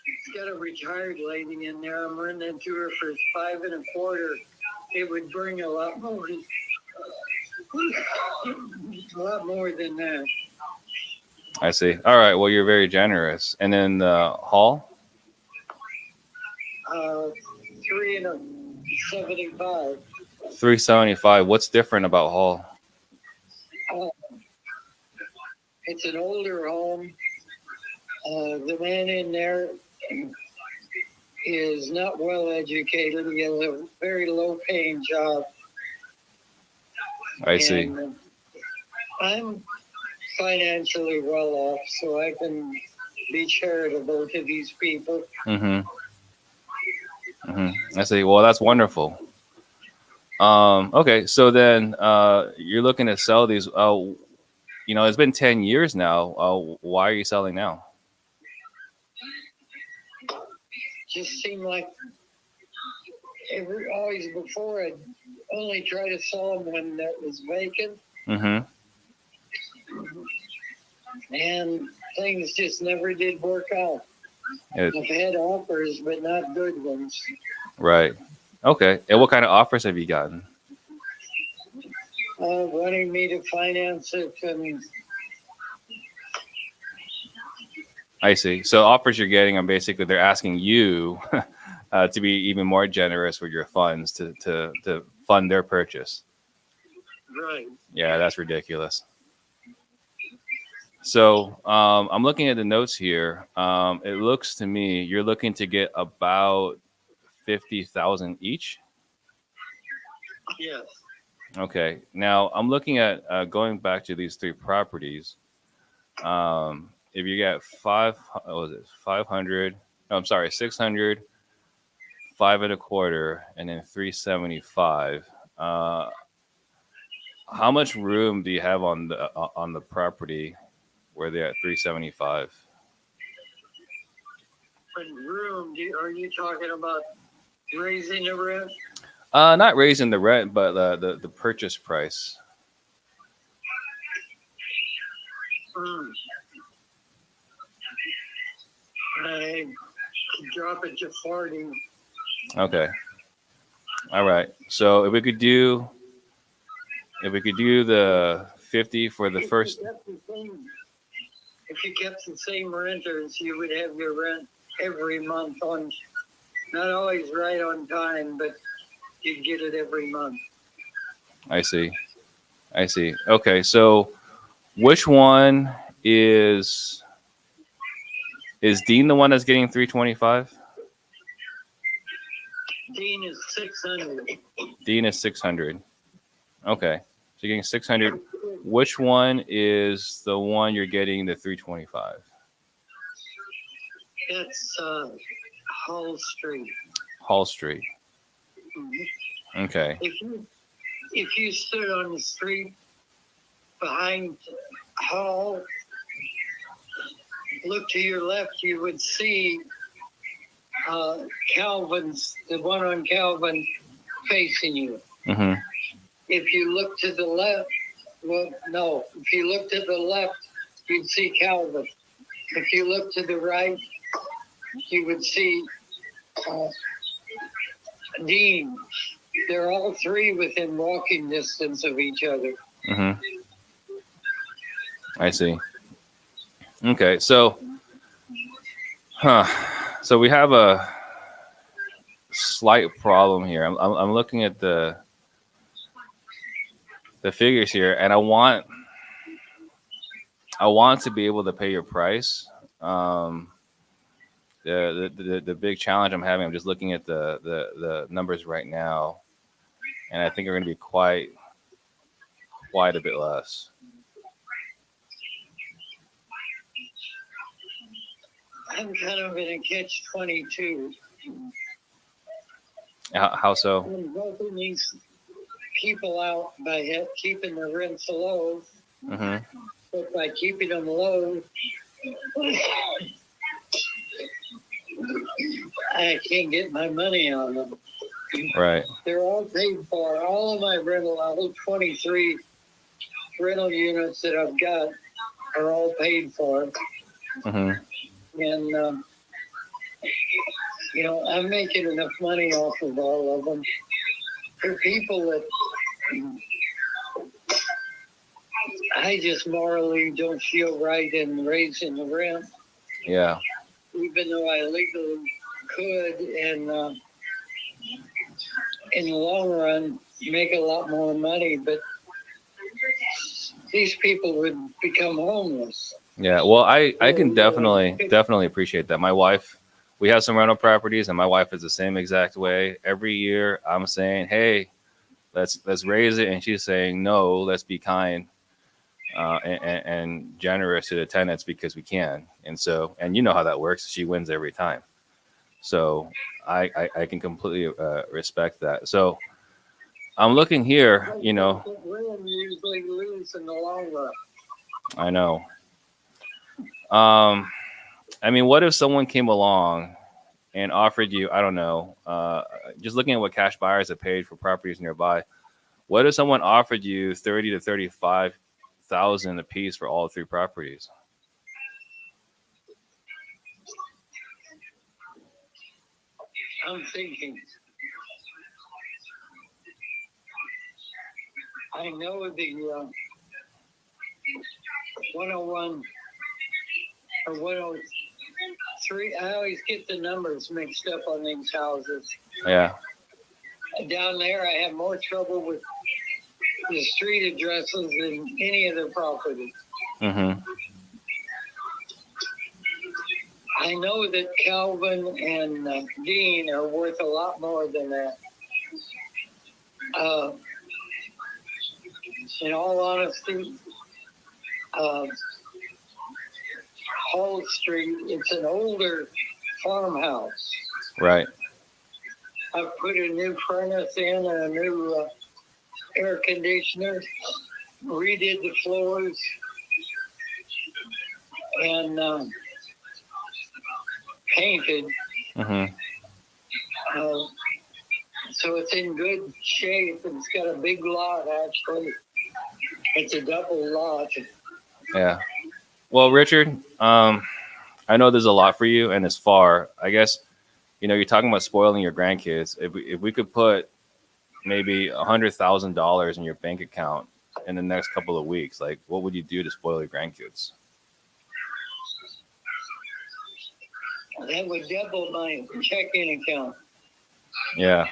It's got a retired lady in there. I'm renting to her for $5.25. It would bring a lot more than that. I see. All right. Well, you're very generous. And then the hall? 375. 375. What's different about hall? It's an older home. The man in there is not well educated. He has a very low paying job. I see. And I'm financially well off, so I can be charitable to these people. Mm-hmm. Mm-hmm. I see. Well, that's wonderful. Okay. So then you're looking to sell these. It's been 10 years now. Why are you selling now? Just seemed like always before I'd only try to sell them when that was vacant. Mm-hmm. And things just never did work out. I've had offers, but not good ones. Right. Okay. And what kind of offers have you gotten? Wanting me to finance it, and I see. So offers you're getting are basically they're asking you to be even more generous with your funds to fund their purchase. right. Yeah, that's ridiculous. So I'm looking at the notes here. It looks to me you're looking to get about 50,000 each. Yes. Okay. Now I'm looking at going back to these three properties. If you get 500, no, I'm sorry, 600, 5.25, and then 375. How much room do you have on the property where they're at 375? But room, are you talking about Raising the rent? Not raising the rent, but the purchase price. I could drop it to 40. Okay. All right. So if we could do the 50 for the first. If you kept the same renters, you would have your rent every month on, not always right on time, but you'd get it every month. I see. Okay. So which one is Dean the one that's getting 325? Dean is 600. Dean is 600. Okay. So you're getting 600. Which one is the one you're getting the 325? That's Hall Street. Hall Street. Mhm. Okay. If you stood on the street behind Hall, look to your left, you would see Calvin's, the one on Calvin facing you. Mm-hmm. If you look to the left, well, no, if you look to the left, you'd see Calvin. If you look to the right, you would see Dean. They're all three within walking distance of each other. Mm-hmm. I see. Okay, so, so we have a slight problem here. I'm looking at the figures here, and I want to be able to pay your price. The big challenge I'm having, I'm just looking at the numbers right now, and I think are going to be quite a bit less. I'm kind of in a catch-22. How so? I'm helping these people out by keeping the rents low. Mm-hmm. But by keeping them low, I can't get my money on them. Right. They're all paid for. All of my rental, all 23 rental units that I've got are all paid for. Mm-hmm. And, I'm making enough money off of all of them. For people that I just morally don't feel right in raising the rent. Yeah. Even though I legally could, and in the long run, make a lot more money, but these people would become homeless. Yeah, well, I can definitely appreciate that. My wife, we have some rental properties, and my wife is the same exact way. Every year, I'm saying, "Hey, let's raise it," and she's saying, "No, let's be kind and generous to the tenants because we can." And so, and you know how that works. She wins every time. So I can completely respect that. So I'm looking here. Women usually lose in the long run. I know. I mean, what if someone came along and offered you, I don't know, just looking at what cash buyers have paid for properties nearby, what if someone offered you 30 to 35,000 a piece for all three properties? I'm thinking. I know the 101 or 103. I always get the numbers mixed up on these houses. Yeah. Down there, I have more trouble with the street addresses than any of the properties. Mm-hmm. I know that Calvin and Dean are worth a lot more than that. In all honesty, Hall Street, it's an older farmhouse. Right. I've put a new furnace in and a new air conditioner, redid the floors, and painted. Mm-hmm. So it's in good shape. It's got a big lot, actually. It's a double lot. Yeah. Well, Richard, I know there's a lot for you and it's far. I guess, you're talking about spoiling your grandkids. If we could put maybe $100,000 in your bank account in the next couple of weeks, like what would you do to spoil your grandkids? That would double my checking account. Yeah.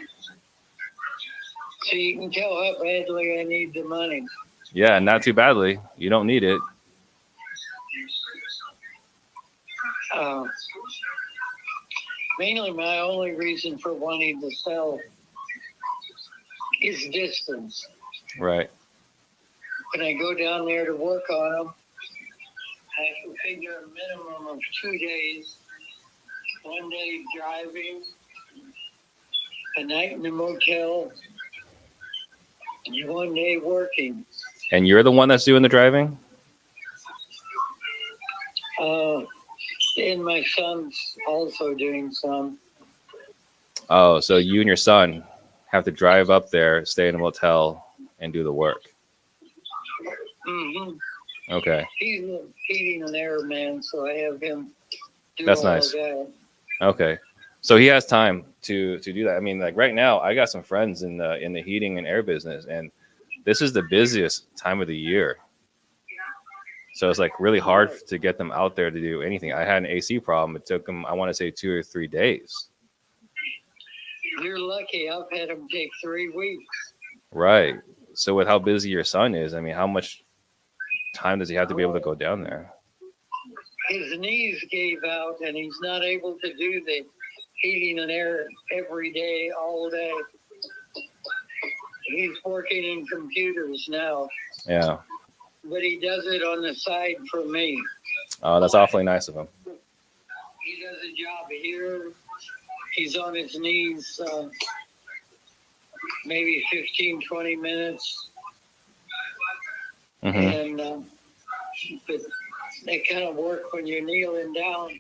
So you can tell how badly I need the money. Yeah, not too badly. You don't need it. Mainly my only reason for wanting to sell is distance. Right. When I go down there to work on them, I have to figure a minimum of 2 days, 1 day driving, a night in the motel, and 1 day working. And you're the one that's doing the driving? And my son's also doing some. Oh, so you and your son have to drive up there, stay in a motel, and do the work. Mm-hmm. Okay. He's a heating and air man, so I have him do That's all nice. of that. Okay. So he has time to do that. I mean, like right now, I got some friends in the heating and air business, and this is the busiest time of the year. So it's like really hard to get them out there to do anything. I had an AC problem. It took them, I want to say 2 or 3 days. You're lucky. I've had him take 3 weeks. Right. So with how busy your son is, I mean, how much time does he have to be able to go down there? His knees gave out, and he's not able to do the heating and air every day, all day. He's working in computers now. Yeah. But he does it on the side for me. Oh, that's awfully nice of him. He does a job here. He's on his knees maybe 15, 20 minutes. Mm-hmm. And but that kind of work when you're kneeling down.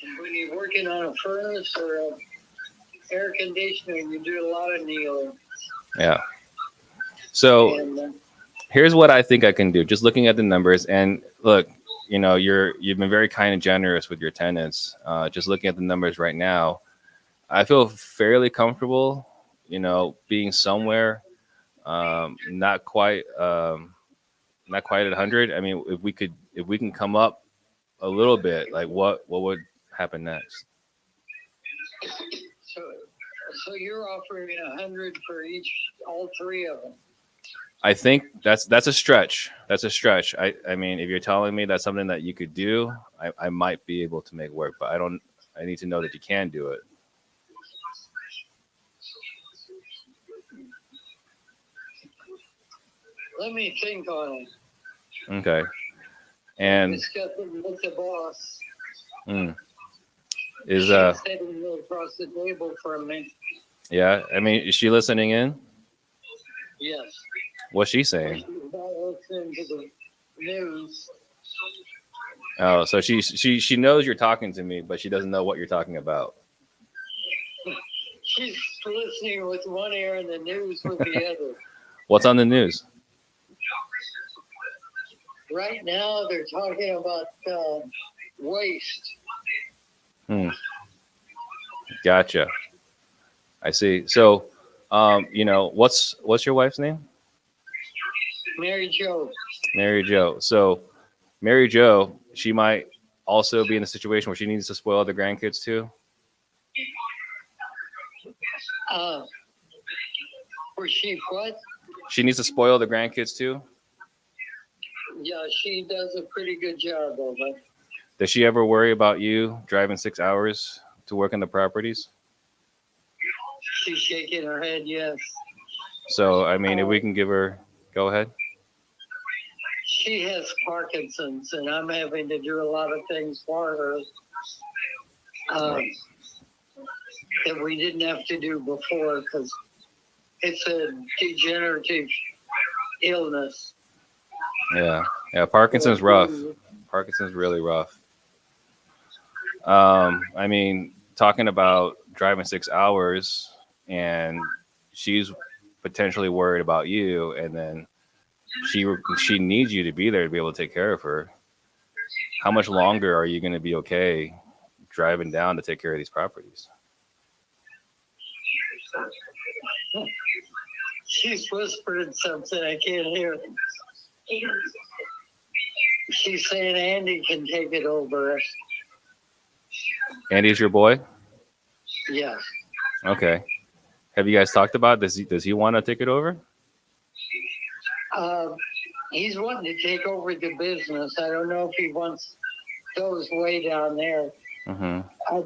And when you're working on a furnace or a air conditioning, you do a lot of kneeling. Yeah. So And, here's what I think I can do. Just looking at the numbers, and look, you've been very kind and generous with your tenants. Just looking at the numbers right now, I feel fairly comfortable, being somewhere, not quite at 100. I mean, if we can come up a little bit, like what would happen next? so you're offering 100 for all three of them. I think that's a stretch. That's a stretch. I mean, if you're telling me that's something that you could do, I might be able to make work, but I need to know that you can do it. Let me think on it. Okay. And Discuss it with the boss. is She's sitting across the table from me. yeah, I mean, is she listening in? Yes. What's she saying? She's not listening to the news. Oh, so she knows you're talking to me, but she doesn't know what you're talking about. She's listening with one ear and the news with the other. What's on the news? Right now, they're talking about waste. Gotcha. I see. So, what's your wife's name? Mary Jo. Mary Jo. So, Mary Jo, she might also be in a situation where she needs to spoil the grandkids too. Where she what? She needs to spoil the grandkids too. Yeah, she does a pretty good job of it. Does she ever worry about you driving 6 hours to work on the properties? She's shaking her head, yes. So, I mean, if we can give her, go ahead. She has Parkinson's, and I'm having to do a lot of things for her that we didn't have to do before because it's a degenerative illness. Yeah. Parkinson's rough. Parkinson's really rough. I mean, talking about driving 6 hours, and she's potentially worried about you, and then she needs you to be there to be able to take care of her. How much longer are you going to be okay driving down to take care of these properties? She's whispering something I can't hear. She's saying Andy can take it over. Andy's your boy? Yes. Okay. Have you guys talked about this? Does he want to take it over? He's wanting to take over the business. I don't know if he wants those way down there. Mm-hmm. I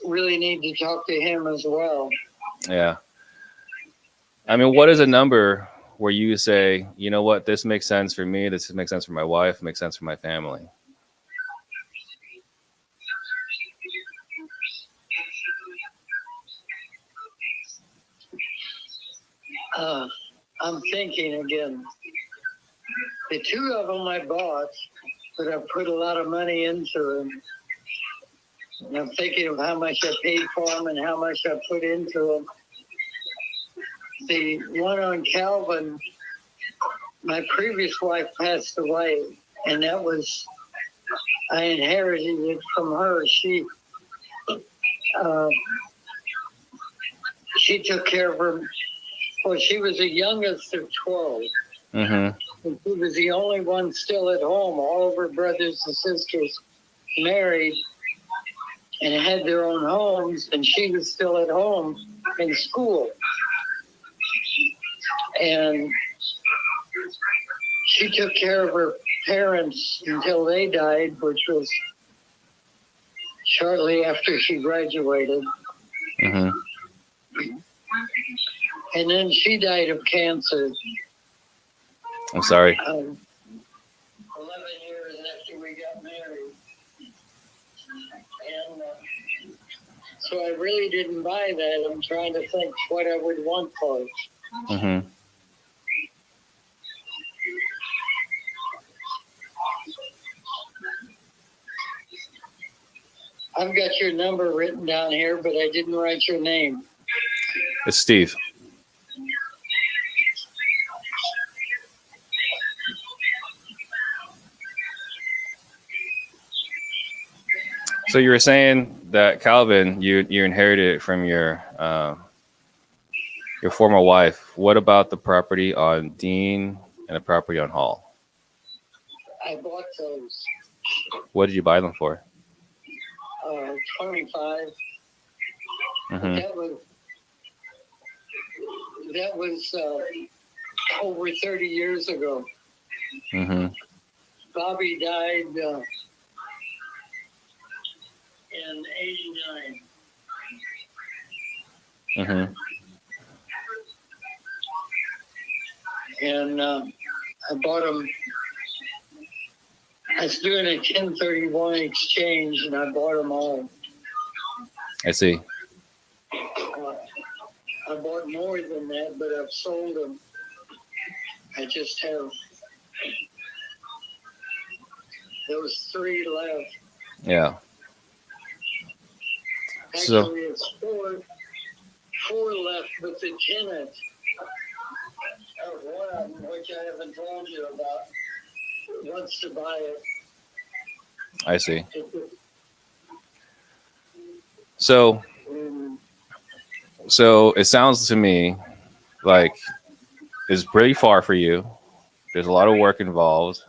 really need to talk to him as well. Yeah. I mean, what is a number where you say, you know what, this makes sense for me, this makes sense for my wife, makes sense for my family? I'm thinking again. The two of them I bought, but I put a lot of money into them. And I'm thinking of how much I paid for them and how much I put into them. The one on Calvin, my previous wife passed away, and that was, I inherited it from her. She took care of her. Well, she was the youngest of 12. Mm-hmm. And she was the only one still at home. All of her brothers and sisters married and had their own homes, and she was still at home in school. And she took care of her parents until they died, which was shortly after she graduated. Mm-hmm. And then she died of cancer. I'm sorry. 11 years after we got married. And so I really didn't buy that. I'm trying to think what I would want for it. Mm-hmm. I've got your number written down here, but I didn't write your name. It's Steve. So you were saying that Calvin, you inherited it from your former wife. What about the property on Dean and the property on Hall? I bought those. What did you buy them for? 25. Mm-hmm. That was over 30 years ago. Mm-hmm. Bobby died in 89. Mm-hmm. And I bought them. I was doing a 1031 exchange, and I bought them all. I see. I bought more than that, but I've sold them. I just have those 3 left. Yeah. Actually, it's four left, but the tenant of one of them, which I haven't told you about, wants to buy it. I see. So it sounds to me like it's pretty far for you. There's a lot of work involved.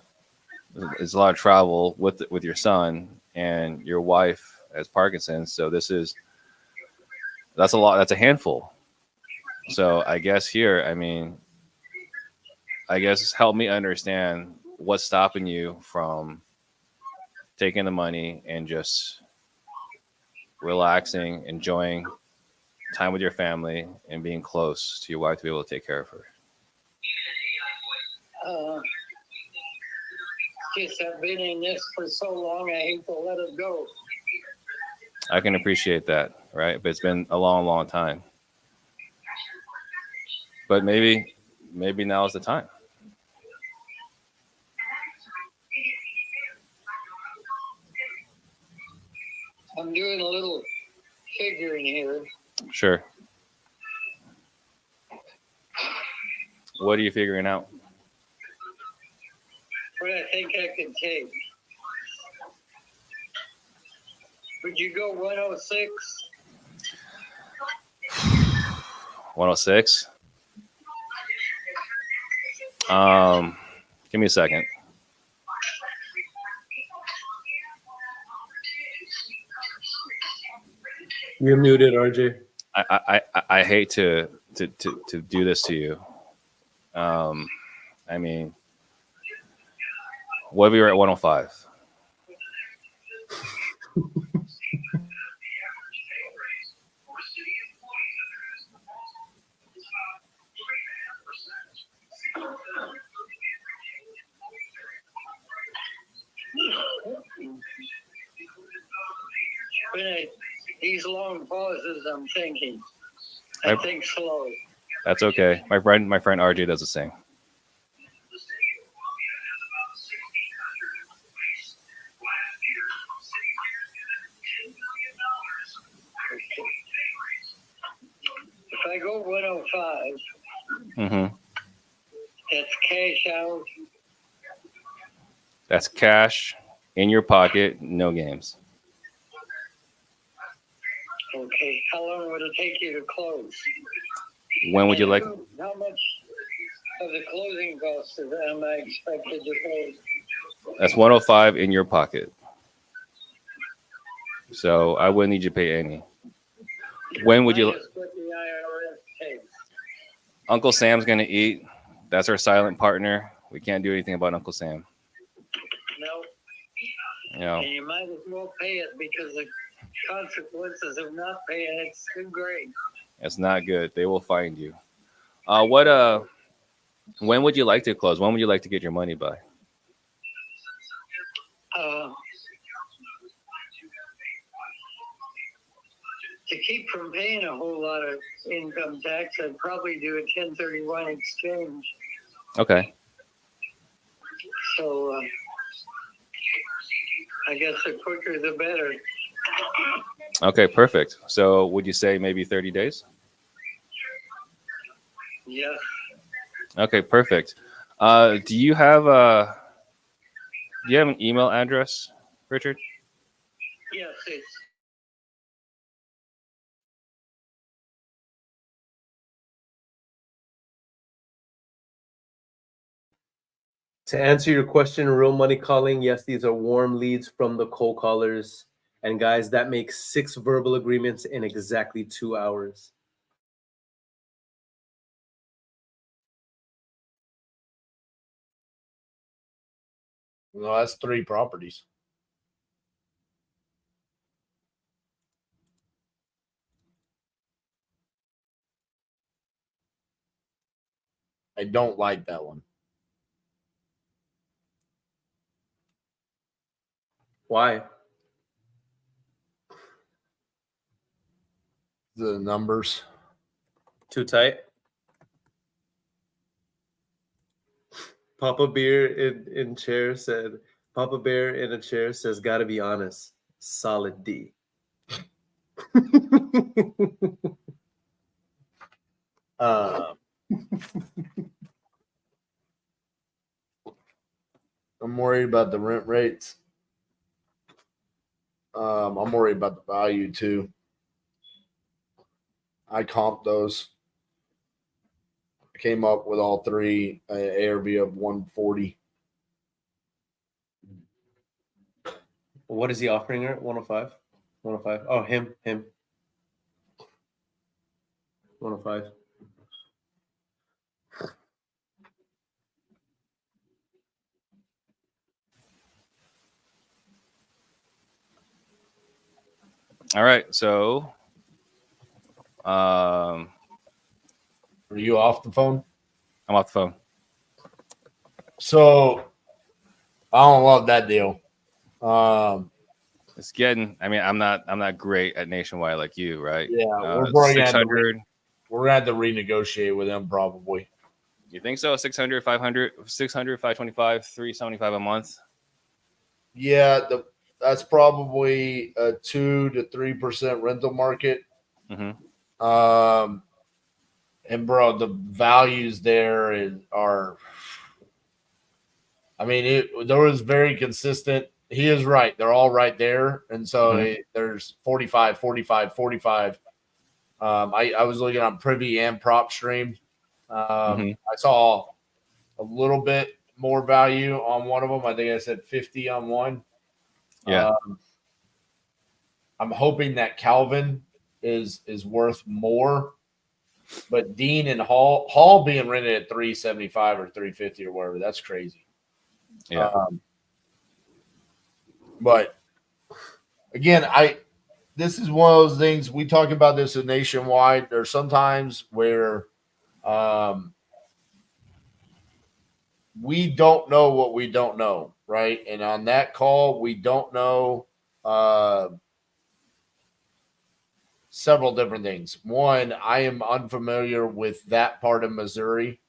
There's a lot of travel with your son, and your wife has Parkinson's. So that's a lot. That's a handful. So I guess help me understand what's stopping you from taking the money and just relaxing, enjoying time with your family, and being close to your wife to be able to take care of her. Just I've been in this for so long, I hate to let it go. I can appreciate that, right? But it's been a long, long time. But maybe now is the time. I'm doing a little figuring here. Sure. What are you figuring out? What I think I could take. Would you go 106? 106. Give me a second. You're muted, RJ. I hate to do this to you. I mean, what if we were at 105? These long pauses, I'm thinking. I think slow. That's okay. My friend RJ does the same. If I go 105, Mm-hmm. that's cash out. That's cash in your pocket, no games. Okay. How long would it take you to close? When would you like? How much of the closing costs am I expected to pay? That's 105 in your pocket. So I wouldn't need you to pay any. When would you? Minus what the IRS takes. Uncle Sam's gonna eat. That's our silent partner. We can't do anything about Uncle Sam. No. You know, And you might as well pay it because the consequences of not paying it's too great. it's not good. They will find you. When would you like to close? When would you like to get your money by? To keep from paying a whole lot of income tax, I'd probably do a 1031 exchange. Okay. So I guess the quicker the better. Okay, perfect. So would you say maybe 30 days? Yes. Okay, perfect. Do you have an email address, Richard? Yes, it's To answer your question, real money calling, yes, these are warm leads from the cold callers. And guys, that makes 6 verbal agreements in exactly 2 hours. No, that's 3 properties. I don't like that one. Why? The numbers. Too tight? Papa Bear in chair said, Papa Bear in a chair says, gotta be honest, solid D. I'm worried about the rent rates. I'm worried about the value too. I comped those. I came up with all 3 ARV of 140. What is he offering her? 105? 105. Oh, him. 105. All right. So, Are you off the phone? I'm off the phone. So I don't love that deal. It's getting. I mean, I'm not great at nationwide like you, right? Yeah, we're probably 600. We're gonna have to renegotiate with them probably. You think so? 600, 500, 600, 525, 375 a month. Yeah, that's probably a 2 to 3% rental market. Mm-hmm. And bro, the values there are. I mean, there was very consistent. He is right. They're all right there. And so there's 45, 45, 45. I was looking on Privy and Prop Stream. I saw a little bit more value on one of them. I think I said 50 on one. Yeah. I'm hoping that Calvin is worth more. But Dean and Hall being rented at 375 or 350 or whatever, that's crazy. Yeah. But again, this is one of those things we talk about this in Nationwide. There's sometimes where we don't know what we don't know, right? And on that call, we don't know several different things. One, I am unfamiliar with that part of Missouri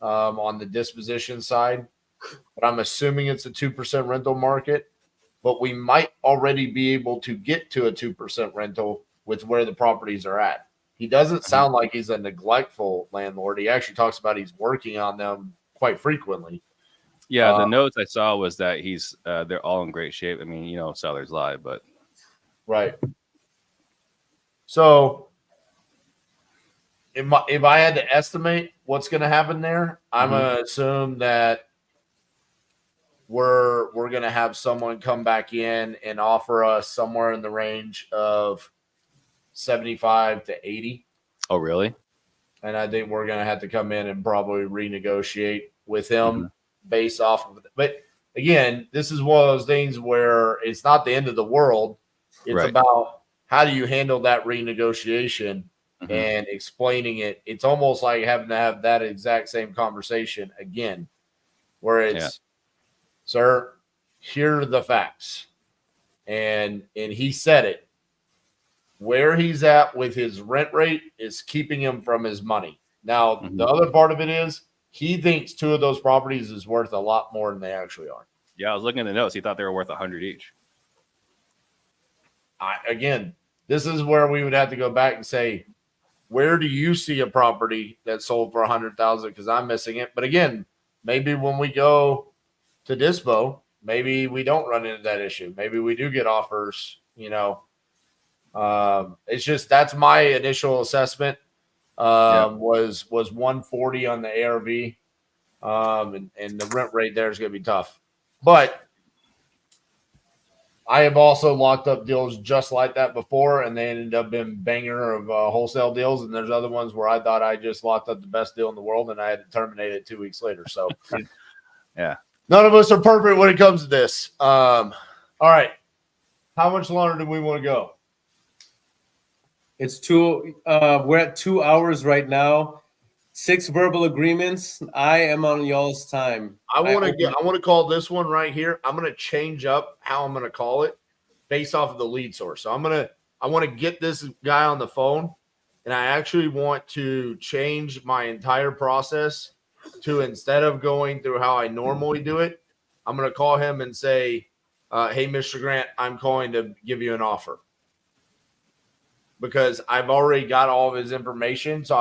on the disposition side, but I'm assuming it's a 2% rental market. But we might already be able to get to a 2% rental with where the properties are at. He doesn't sound like he's a neglectful landlord. He actually talks about he's working on them quite frequently. Yeah, the notes I saw was that they're all in great shape. I mean, sellers lie, but right. So if I had to estimate what's going to happen there, I'm going to assume that we're going to have someone come back in and offer us somewhere in the range of 75 to 80. Oh, really? And I think we're going to have to come in and probably renegotiate with him based off of it. But again, this is one of those things where it's not the end of the world. It's about how do you handle that renegotiation and explaining it. It's almost like having to have that exact same conversation again, where it's, sir, here are the facts. And he said it. Where he's at with his rent rate is keeping him from his money. Now, the other part of it is he thinks 2 of those properties is worth a lot more than they actually are. Yeah, I was looking at the notes. He thought they were worth 100 each. Again, this is where we would have to go back and say, where do you see a property that sold for 100,000? Because I'm missing it. But again, maybe when we go to Dispo, maybe we don't run into that issue. Maybe we do get offers, it's just that's my initial assessment. Was 140 on the ARV, and the rent rate there is going to be tough. But I have also locked up deals just like that before, and they ended up being banger of wholesale deals. And there's other ones where I thought I just locked up the best deal in the world, and I had to terminate it 2 weeks later. So, yeah, none of us are perfect when it comes to this. All right, how much longer do we want to go? It's we're at 2 hours right now. 6 verbal agreements. I am on y'all's time. I want to call this one right here. I'm going to change up how I'm going to call it based off of the lead source. So I want to get this guy on the phone, and I actually want to change my entire process to, instead of going through how I normally do it, I'm going to call him and say, hey, Mr. Grant, I'm calling to give you an offer. Because I've already got all of his information. So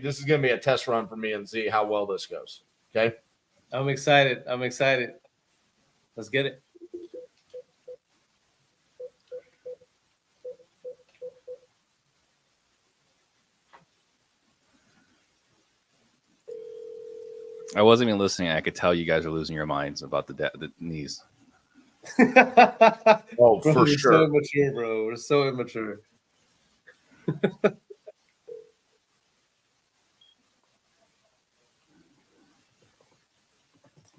this is going to be a test run for me and see how well this goes. Okay. I'm excited. Let's get it. I wasn't even listening. I could tell you guys are losing your minds about the knees. Oh, bro, for we're sure. so immature, bro. We're so immature.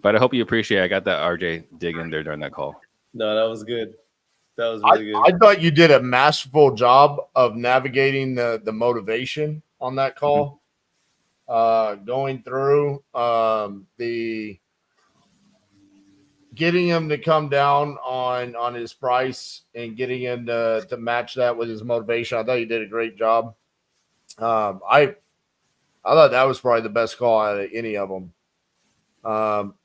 But I hope you appreciate I got that RJ dig in there during that call. No, that was good. That was really good. I thought you did a masterful job of navigating the motivation on that call. Going through the getting him to come down on his price and getting him to match that with his motivation. I thought you did a great job. I thought that was probably the best call out of any of them.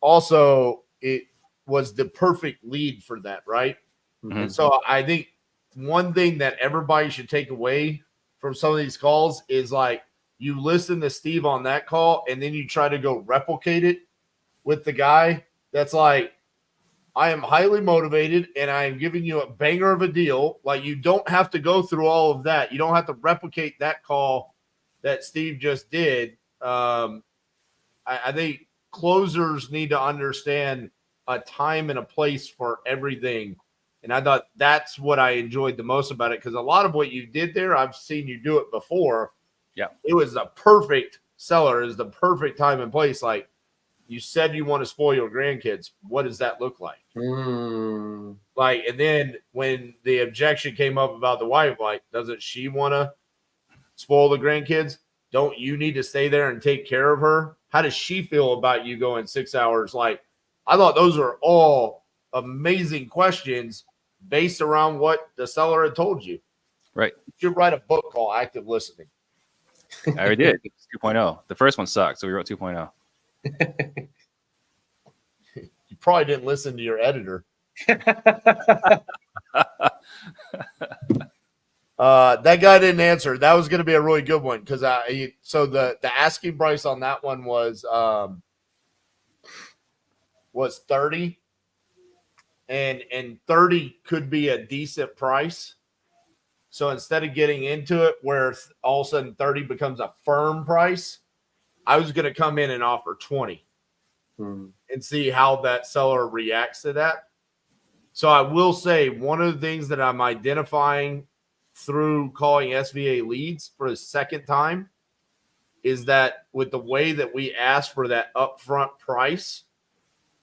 Also, it was the perfect lead for that, right? And so I think one thing that everybody should take away from some of these calls is like you listen to Steve on that call and then you try to go replicate it with the guy that's like, I am highly motivated and I am giving you a banger of a deal. Like you don't have to go through all of that. You don't have to replicate that call that Steve just did. I think closers need to understand a time and a place for everything. And I thought that's what I enjoyed the most about it, because a lot of what you did there, I've seen you do it before. Yeah. It was the perfect seller, is the perfect time and place. Like you said, you want to spoil your grandkids. What does that look like? Like, and then when the objection came up about the wife, like, doesn't she want to spoil the grandkids? Don't you need to stay there and take care of her? How does she feel about you going 6 hours? Like, I thought those are all amazing questions based around what the seller had told you. Right. You should write a book called Active Listening. I already did. It's 2.0. The first one sucked, so we wrote 2.0. You probably didn't listen to your editor. That guy didn't answer. That was going to be a really good one because so the asking price on that one was 30, and 30 could be a decent price. So instead of getting into it where all of a sudden 30 becomes a firm price, I was going to come in and offer 20 and see how that seller reacts to that. So I will say one of the things that I'm identifying through calling SVA leads for the second time is that with the way that we asked for that upfront price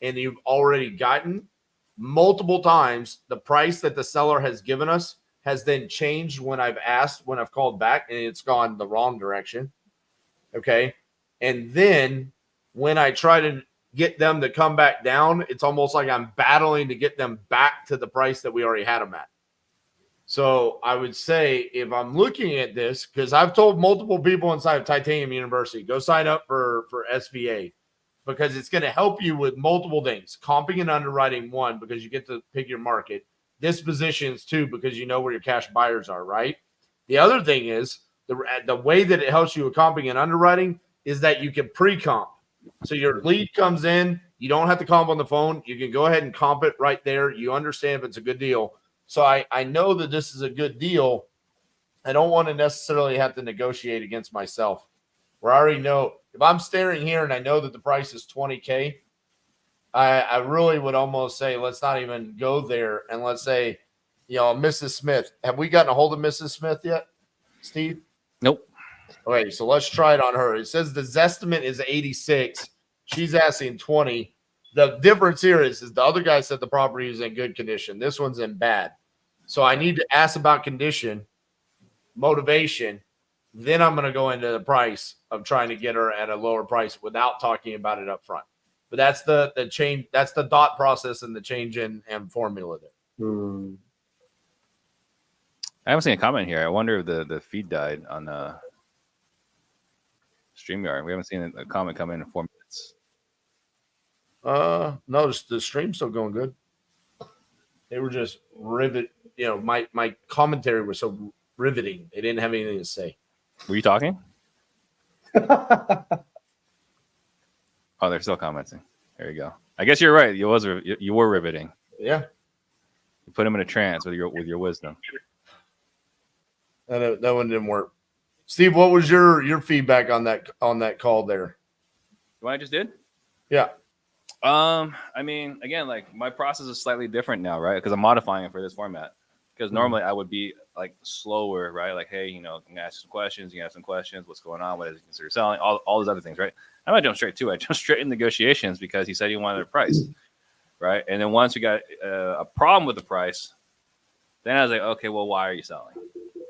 and you've already gotten multiple times, the price that the seller has given us has then changed when I've asked, when I've called back, and it's gone the wrong direction. Okay. And then when I try to get them to come back down, it's almost like I'm battling to get them back to the price that we already had them at. So I would say if I'm looking at this, because I've told multiple people inside of Titanium University, go sign up for SVA, because it's going to help you with multiple things. Comping and underwriting, one, because you get to pick your market. Dispositions, two, because you know where your cash buyers are, right? The other thing is the way that it helps you with comping and underwriting is that you can pre-comp. So your lead comes in, you don't have to comp on the phone. You can go ahead and comp it right there. You understand if it's a good deal. So I know that this is a good deal. I don't want to necessarily have to negotiate against myself, where I already know if I'm staring here and I know that the price is $20K, I really would almost say, let's not even go there. And let's say, Mrs. Smith, have we gotten a hold of Mrs. Smith yet, Steve? Nope. Okay, so let's try it on her. It says the Zestimate is 86. She's asking 20. The difference here is the other guy said the property is in good condition. This one's in bad. So I need to ask about condition, motivation. Then I'm going to go into the price of trying to get her at a lower price without talking about it up front. But that's the change. That's the thought process and the change in formula there. I haven't seen a comment here. I wonder if the feed died on StreamYard. We haven't seen a comment come in 4 minutes. No, the stream's still going good. They were just rivet. My commentary was so riveting. They didn't have anything to say. Were you talking? Oh, they're still commenting. There you go. I guess you're right. You were riveting. Yeah. You put him in a trance with your wisdom. That one didn't work. Steve, what was your feedback on that call there? What I just did? Yeah. I mean, again, like my process is slightly different now, right? Because I'm modifying it for this format. Because normally I would be like slower, right? Like, hey, I'm gonna ask some questions. You can ask some questions. What's going on? What is it consider selling? All those other things, right? I'm not jump straight to it. I jump straight in negotiations because he said he wanted a price, right? And then once we got a problem with the price, then I was like, okay, well, why are you selling?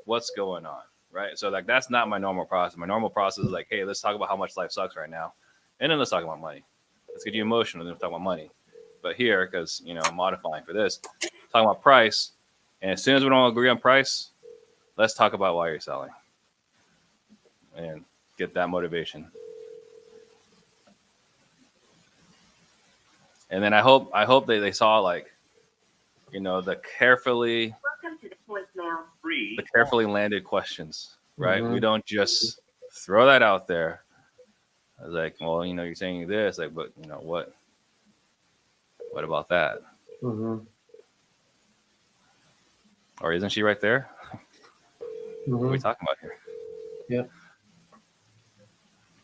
What's going on, right? So like that's not my normal process. My normal process is like, hey, let's talk about how much life sucks right now, and then let's talk about money. Let's get you emotional, then we'll talk about money. But here, because I'm modifying for this, talking about price, and as soon as we don't agree on price, let's talk about why you're selling and get that motivation. And then I hope they saw like the carefully landed questions, right? We don't just throw that out there. I was like, well, you're saying this, like, but what about that? Or isn't she right there? What are we talking about here? Yeah.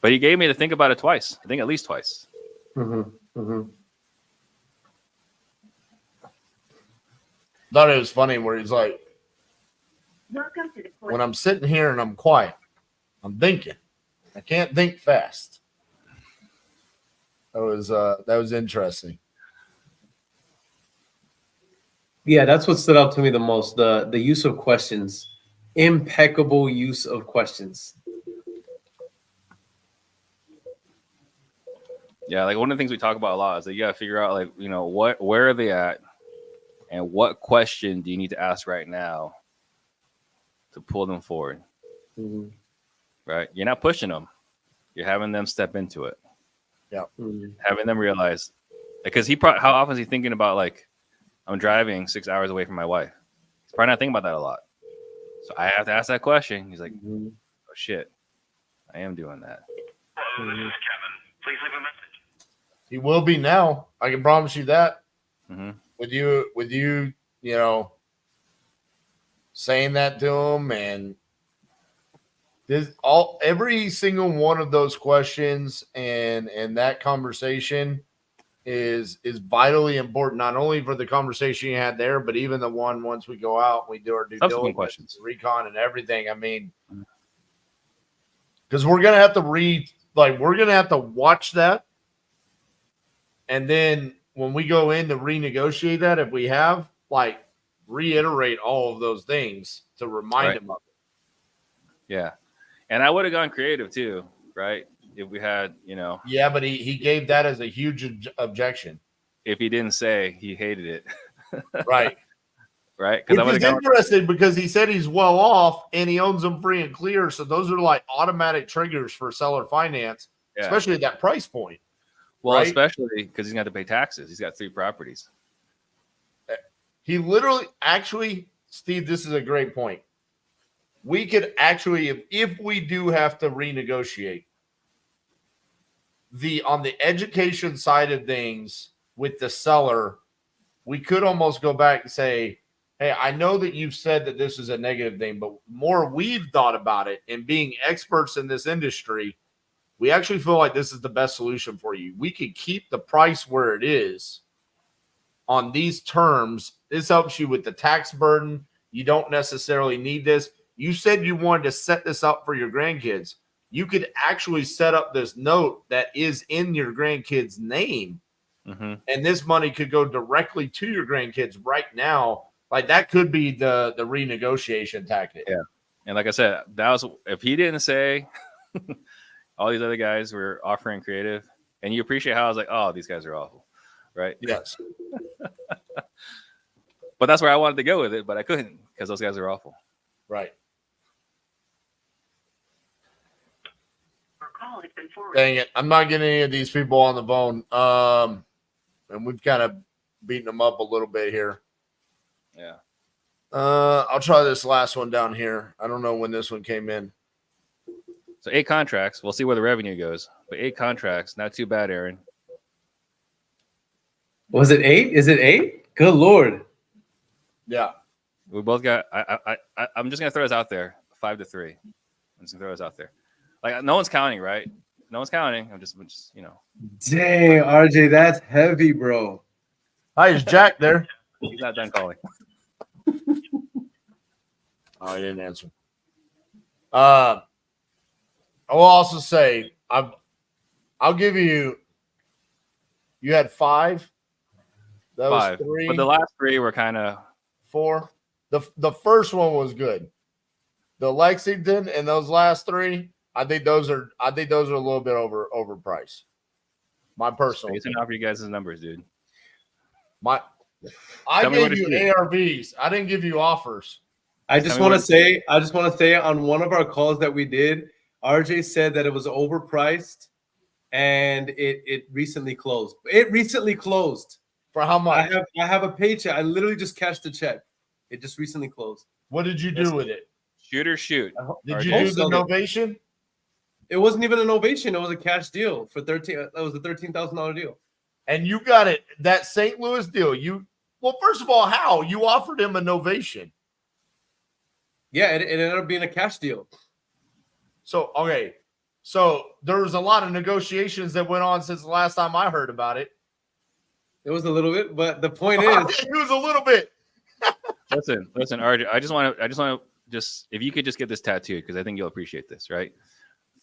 But he gave me to think about it twice. I think at least twice. Thought it was funny where he's like, when I'm sitting here and I'm quiet, I'm thinking. I can't think fast. That was interesting. Yeah, that's what stood out to me the most. The use of questions. Impeccable use of questions. Yeah, like one of the things we talk about a lot is that you got to figure out, like, where are they at, and what question do you need to ask right now to pull them forward. Right? You're not pushing them. You're having them step into it. Yeah. Having them realize, because how often is he thinking about, like, I'm driving 6 hours away from my wife? He's probably not thinking about that a lot. So I have to ask that question. He's like, oh shit, I am doing that. Hello, this is Kevin. Please leave a message. He will be now. I can promise you that. With you, saying that to him, and every single one of those questions and that conversation is vitally important, not only for the conversation you had there, but even the one once we go out, we do our due diligence, questions, recon, and everything. I mean, because we're gonna have to we're gonna have to watch that, and then when we go in to renegotiate that, if we have, like, reiterate all of those things to remind him of it. Yeah, and I would have gone creative too, right? If we had, Yeah, but he gave that as a huge objection. If he didn't say he hated it. Right. Right. Which is interesting because he said he's well off and he owns them free and clear. So those are like automatic triggers for seller finance, especially at that price point. Well, right? Especially because he's got to pay taxes. He's got 3 properties. He literally, actually, Steve, this is a great point. We could actually, if we do have to renegotiate, on the education side of things with the seller, we could almost go back and say, hey, I know that you've said that this is a negative thing, but more we've thought about it, and being experts in this industry, we actually feel like this is the best solution for you. We could keep the price where it is on these terms. This helps you with the tax burden. You don't necessarily need this. You said you wanted to set this up for your grandkids. You could actually set up this note that is in your grandkids' name, and this money could go directly to your grandkids right now. Like, that could be the renegotiation tactic. Yeah. And like I said, if he didn't say all these other guys were offering creative, and you appreciate how I was like, oh, these guys are awful. Right? Yes. But that's where I wanted to go with it, but I couldn't because those guys are awful. Right. Dang it. I'm not getting any of these people on the phone. And we've kind of beaten them up a little bit here. Yeah. I'll try this last one down here. I don't know when this one came in. So 8 contracts. We'll see where the revenue goes. But 8 contracts, not too bad, Aaron. Was it 8? Is it 8? Good Lord. Yeah. We both got. I'm just gonna throw this out there. 5-3. I'm just gonna throw this out there. Like, no one's counting, right? No one's counting. I'm just Dang, RJ, that's heavy, bro. Hi, is Jack there? He's not done calling. Oh, he didn't answer. I will also say I'll give you. You had 5. That 5. was 3. But the last 3 were kind of 4. The first one was good. The Lexington and those last 3, I think those are a little bit overpriced. My personal. Based on you guys' numbers, dude. I gave you ARVs. I didn't give you offers. I just want to say on one of our calls that we did, RJ said that it was overpriced and it recently closed. It recently closed. For how much? I have a paycheck. I literally just cashed a check. It just recently closed. What did you do with it? Shoot or shoot. Did you RJ. do the novation? It wasn't even an ovation. It was a cash deal for 13. That was a $13,000 deal. And you got it. That St. Louis deal. Well, first of all, how you offered him a novation? Yeah, it ended up being a cash deal. So okay, so there was a lot of negotiations that went on since the last time I heard about it. It was a little bit, but the point is, it was a little bit. Listen, RJ. I just want to if you could just get this tattooed because I think you'll appreciate this, right?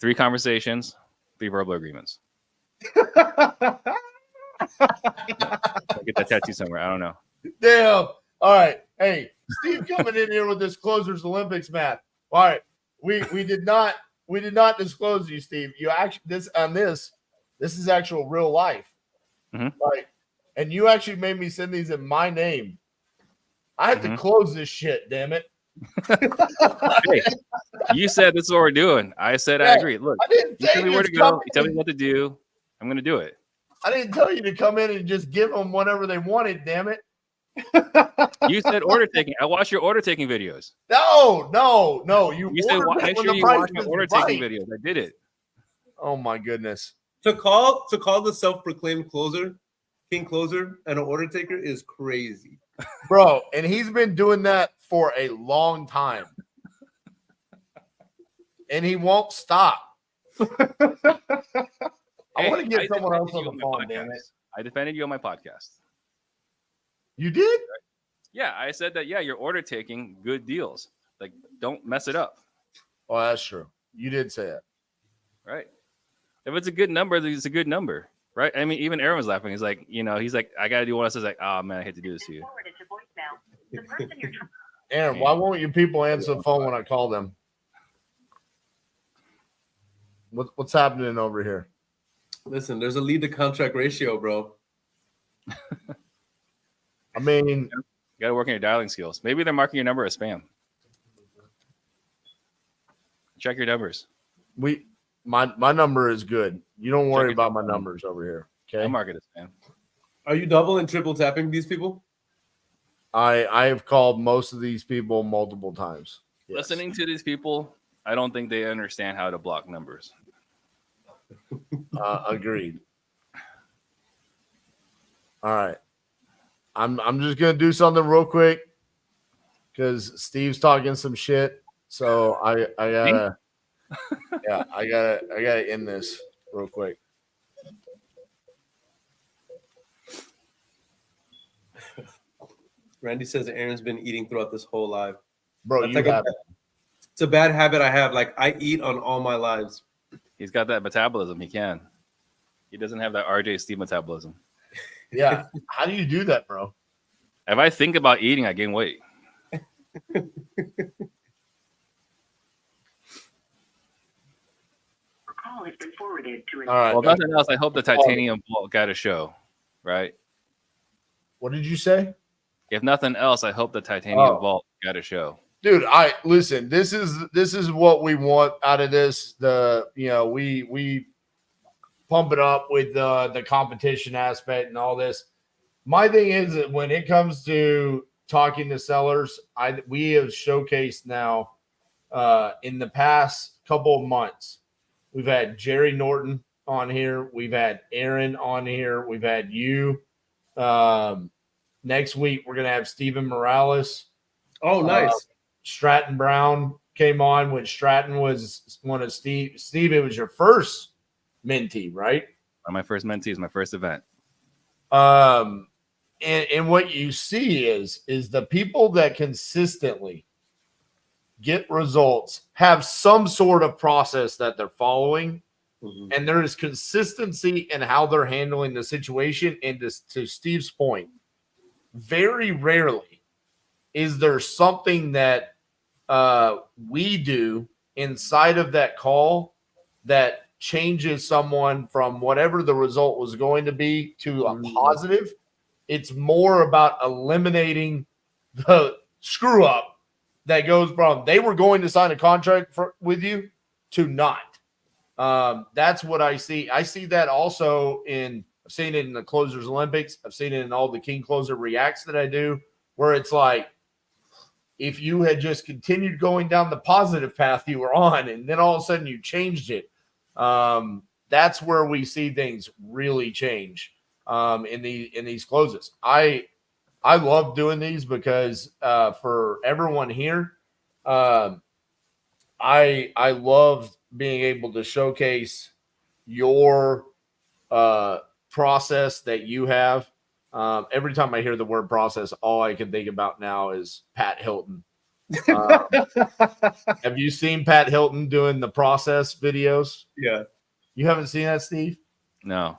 3 conversations, 3 verbal agreements. I'll get that tattoo somewhere. I don't know. Damn. All right. Hey, Steve coming in here with this closers Olympics math. All right. We did not disclose you, Steve. You actually this is actual real life. Mm-hmm. Right. And you actually made me send these in my name. I have to close this shit, damn it. Hey, you said this is what we're doing. I said I agree. Look, I didn't you say tell me where to you go. come You tell me in. what to do. I'm going to do it. I didn't tell you to come in and just give them whatever they wanted, damn it. You said order taking. I watched your order taking videos. No. You said make sure you watch my order taking videos. I did it. Oh my goodness. to call the self-proclaimed king closer, an order taker is crazy. Bro, and he's been doing that for a long time. And he won't stop. I want to get someone else on the phone, damn it. I defended you on my podcast. You did? Yeah, I said that, you're order taking good deals. Like, don't mess it up. Oh, that's true. You did say it. Right. If it's a good number, it's a good number. Right. I mean, even Earon was laughing. He's like, I got to do one. I was like, oh, man, I hate to do this to you. Earon, why won't you people answer the phone when I call them? What's happening over here? Listen, there's a lead to contract ratio, bro. I mean, you got to work on your dialing skills. Maybe they're marking your number as spam. Check your numbers. My number is good. You don't worry about my numbers over here. Okay. I mark it as spam. Are you double and triple tapping these people? I have called most of these people multiple times. Yes. Listening to these people, I don't think they understand how to block numbers. Agreed. All right. I'm just gonna do something real quick because Steve's talking some shit. So I gotta I gotta end this real quick. Randy says that Aaron's been eating throughout this whole live. Bro, That's you like have it's a bad habit I have. Like, I eat on all my lives. He's got that metabolism. He can. He doesn't have that RJ Steve metabolism. Yeah. How do you do that, bro? If I think about eating, I gain weight. Call has been forwarded to an All right. Well, if nothing else, I hope the titanium vault got a show, right? What did you say? If nothing else, I hope the titanium vault got a show. Dude, listen, this is what we want out of this. We pump it up with the competition aspect and all this. My thing is that when it comes to talking to sellers, we have showcased now in the past couple of months. We've had Jerry Norton on here. We've had Earon on here. We've had you. Next week, we're going to have Steven Morales. Oh, nice. Stratton Brown came on when Stratton was one of Steve. Steve, it was your first mentee, right? My first mentee is my first event. And what you see is the people that consistently get results have some sort of process that they're following. Mm-hmm. And there is consistency in how they're handling the situation. And to Steve's point, very rarely is there something that we do inside of that call that changes someone from whatever the result was going to be to a positive. It's more about eliminating the screw up that goes from they were going to sign a contract with you to not. That's what I see. I see that also in I've seen it in the Closers Olympics. I've seen it in all the King Closer Reacts that I do, where it's like, if you had just continued going down the positive path you were on, and then all of a sudden you changed it, that's where we see things really change in these closes. I love doing these because for everyone here, I love being able to showcase your process that you have. Every time I hear the word process, all I can think about now is Pat Hilton. Have you seen Pat Hilton doing the process videos? Yeah. You haven't seen that, Steve? No.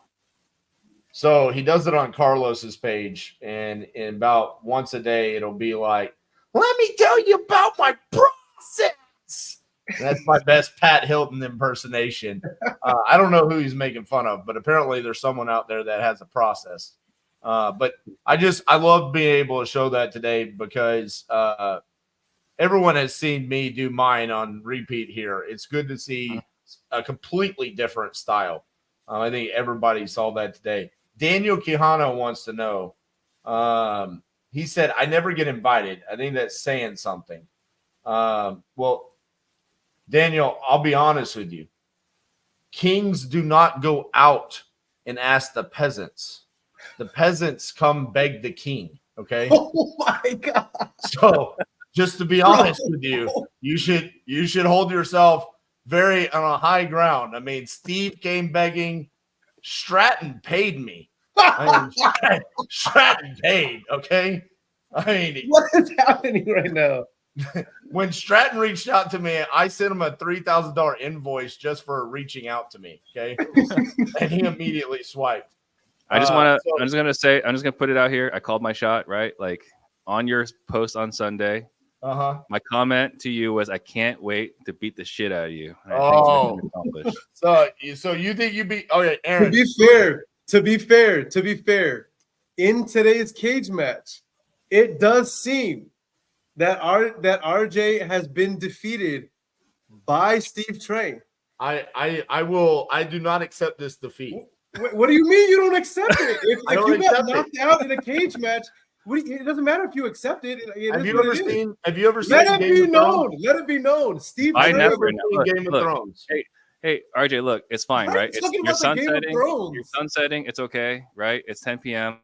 So he does it on Carlos's page, and in about once a day, it'll be like, let me tell you about my process. That's my best Pat Hilton impersonation. I don't know who he's making fun of, but apparently there's someone out there that has a process. But I love being able to show that today because everyone has seen me do mine on repeat here. It's good to see a completely different style. I think everybody saw that today. Daniel Quijano wants to know. He said, I never get invited. I think that's saying something. Well, Daniel, I'll be honest with you. Kings do not go out and ask the peasants. The peasants come beg the king, okay? Oh my God. So just to be honest with you, you should hold yourself very on a high ground. I mean, Steve came begging. Stratton paid me. Stratton paid, okay? I mean, What is happening right now? when Stratton reached out to me, I sent him a $3,000 invoice just for reaching out to me, okay? And he immediately swiped. I'm just gonna put it out here. I called my shot, right? Like on your post on Sunday. My comment to you was, I can't wait to beat the shit out of you. And I think it's been accomplished. So you think you beat? Oh yeah, Aaron. To be fair, in today's cage match, it does seem that RJ has been defeated by Steve Train. I do not accept this defeat. What do you mean you don't accept it? If you got knocked it. out in a cage match, it doesn't matter if you accept it. Have you ever seen? Let it be known. Let it be known. Steve. I never seen Game of Thrones. Hey, RJ, look, it's fine, right? You're sunsetting. You're sunsetting. It's okay, right? It's 10 p.m.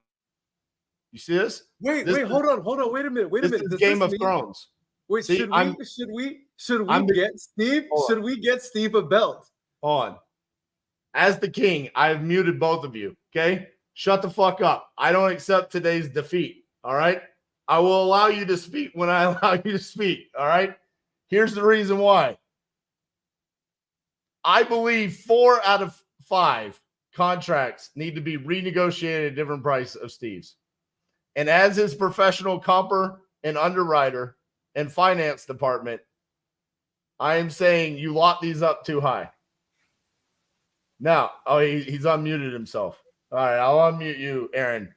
You see this? Wait, hold on. Wait a minute. This is Game of Thrones. Wait, See, should we get Steve? Should we get Steve a belt? On. As the king, I have muted both of you. Okay, shut the fuck up. I don't accept today's defeat. All right, I will allow you to speak when I allow you to speak. All right. Here's the reason why. I believe 4 out of 5 contracts need to be renegotiated at a different price of Steve's. And as his professional comper and underwriter and finance department, I am saying you lock these up too high. Now, he's unmuted himself. All right, I'll unmute you, Aaron.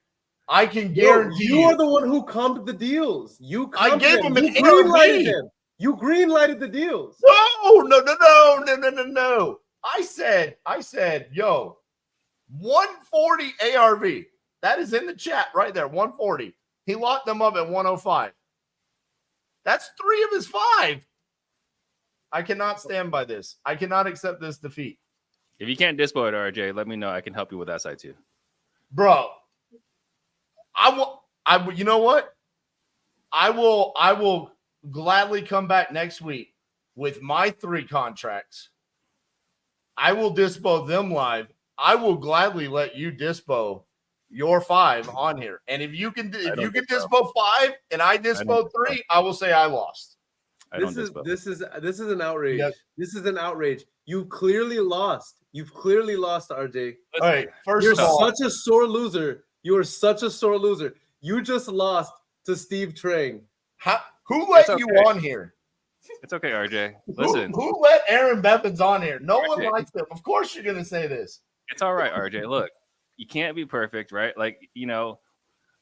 I can guarantee you are the one who comped the deals. I gave him an green-lighted them. You green-lighted the deals. No. I said, yo, 140 ARV. That is in the chat right there, 140. He locked them up at 105. That's 3 of his 5. I cannot stand by this. I cannot accept this defeat. If you can't dispo it, RJ, let me know. I can help you with that side too. Bro, you know what? I will gladly come back next week with my 3 contracts. I will dispo them live. I will gladly let you dispo your 5 on here. And if you can dispo 5 and I dispo 3, I will say I lost. This is an outrage. Yep. This is an outrage. You clearly lost. You've clearly lost, RJ. All right. You're such a sore loser. You are such a sore loser. You just lost to Steve Train. Who let you on here? It's okay, RJ. Listen. Who let Earon Bevans on here? No one likes him. Of course you're going to say this. It's all right, RJ. Look, you can't be perfect, right? Like,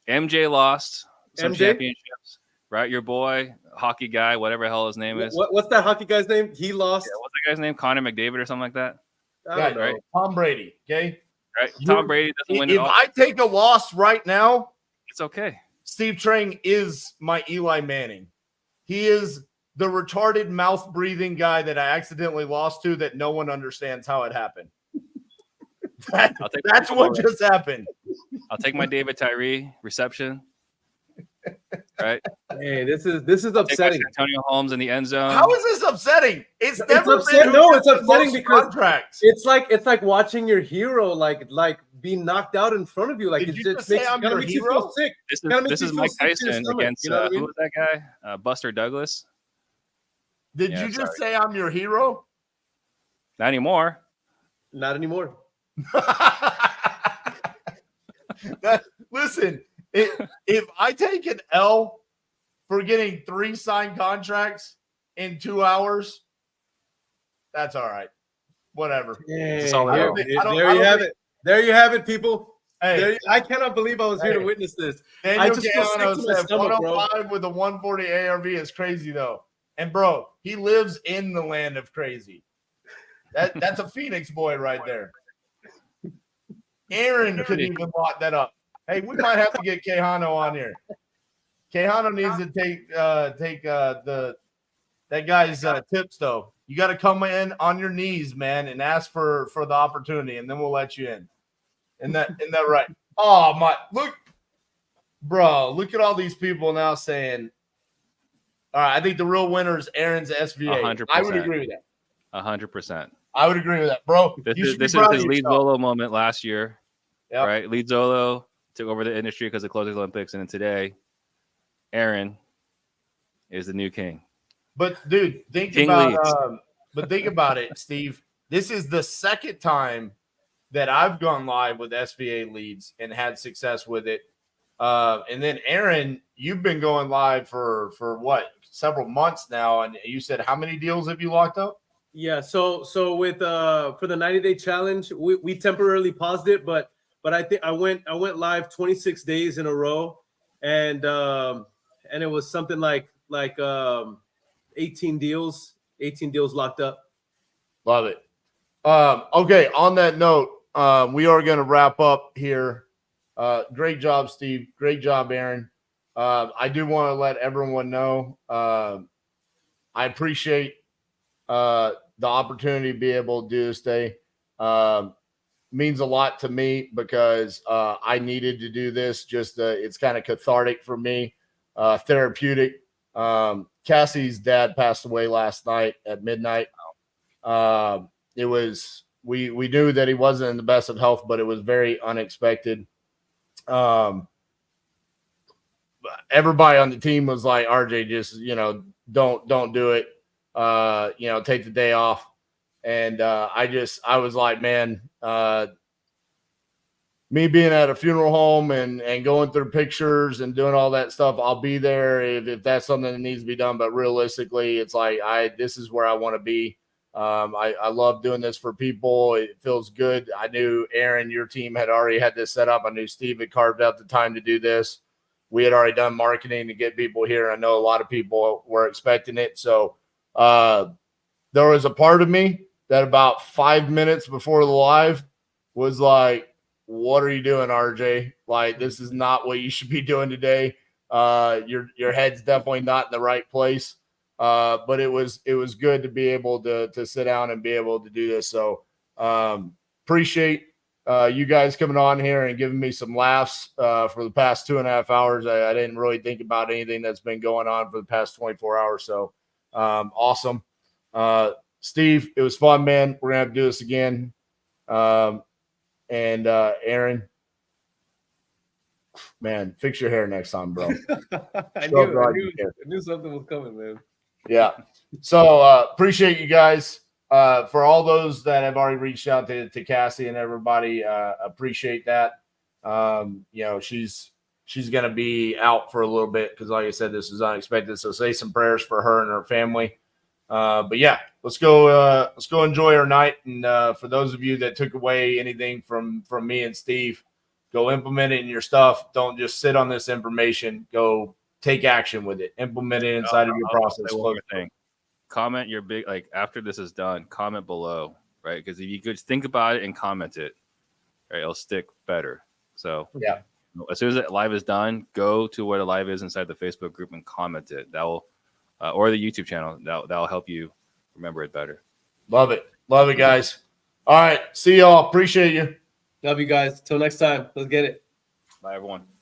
MJ lost some championships, right? Your boy, hockey guy, whatever the hell his name is. What's that hockey guy's name? He lost. Yeah, what's that guy's name? Connor McDavid or something like that? Right. Tom Brady, okay? Right? Tom Brady doesn't win it If all. I take a loss right now, It's okay. Steve Trang is my Eli Manning. He is the retarded mouth breathing guy that I accidentally lost to that no one understands how it happened. That's what just happened. I'll take my David Tyree reception. Right? Hey, this is upsetting. Antonio Holmes in the end zone. How is this upsetting? It's never upsetting. been No, it's upsetting because contracts. it's like watching your hero like be knocked out in front of you. Like Did it you just just say I'm your makes you hero? feel sick. This is Mike Tyson against you know what I mean? who was that guy? Buster Douglas. Did you just say I'm your hero? Not anymore. Not anymore. Listen, if I take an L for getting 3 signed contracts in 2 hours, that's all right. Whatever. Hey, there you have it. There you have it, people. Hey, I cannot believe I was here to witness this. I Daniel just feel sick Gaiano to my said stomach, bro. 105 with a 140 ARV is crazy, though. And, bro, he lives in the land of crazy. That's a Phoenix boy right there. Aaron could even lock that up. Hey, we might have to get Quijano on here. Quijano needs to take that guy's tips, though. You got to come in on your knees, man, and ask for the opportunity, and then we'll let you in. Isn't that right? Oh, my. Look at all these people now saying, all right, I think the real winner is Aaron's SVA. 100%. I would agree with that. 100%. I would agree with that, bro. This is his lead Zolo moment last year. Yep. Right? Lead Zolo took over the industry because of closing the Olympics. And then today, Aaron is the new king. But, dude, think about it, Steve. This is the second time that I've gone live with SVA leads and had success with it. And then, Aaron, you've been going live for what, several months now. And you said, how many deals have you locked up? Yeah, so with for the 90-day challenge, we temporarily paused it, but I think I went live 26 days in a row, and it was something like 18 deals locked up. Love it. Okay, on that note, we are going to wrap up here. Great job, Steve. Great job, Aaron. I do want to let everyone know I appreciate the opportunity to be able to do this day. Means a lot to me because I needed to do this. Just it's kind of cathartic for me, therapeutic. Cassie's dad passed away last night at midnight. It was we knew that he wasn't in the best of health, but it was very unexpected. Everybody on the team was like, RJ, just don't do it. Take the day off. And I was like, man, me being at a funeral home and going through pictures and doing all that stuff, I'll be there if that's something that needs to be done. But realistically, it's like this is where I want to be. I love doing this for people. It feels good. I knew Aaron, your team had already had this set up. I knew Steve had carved out the time to do this. We had already done marketing to get people here. I know a lot of people were expecting it. So there was a part of me that about 5 minutes before the live was like, what are you doing, RJ? Like, this is not what you should be doing today. Your head's definitely not in the right place. But it was good to be able to sit down and be able to do this. So appreciate you guys coming on here and giving me some laughs for the past 2.5 hours. I didn't really think about anything that's been going on for the past 24 hours. So awesome. Steve, it was fun, man. We're going to have to do this again. And Aaron, man, fix your hair next time, bro. I knew something was coming, man. Yeah. So appreciate you guys. For all those that have already reached out to Cassie and everybody, appreciate that. She's going to be out for a little bit because, like I said, this is unexpected. So say some prayers for her and her family. But yeah, let's go enjoy our night. And for those of you that took away anything from me and Steve, go implement it in your stuff. Don't just sit on this information. Go take action with it. Implement it inside of your process. Comment your after this is done, comment below, right? Because if you could think about it and comment it, right? It'll stick better. So Yeah. as soon as the live is done, go to where the live is inside the Facebook group and comment it. That will, or the YouTube channel. That'll help you remember it better. Love it. Love it, guys. All right. See y'all. Appreciate you. Love you guys. Till next time. Let's get it. Bye, everyone.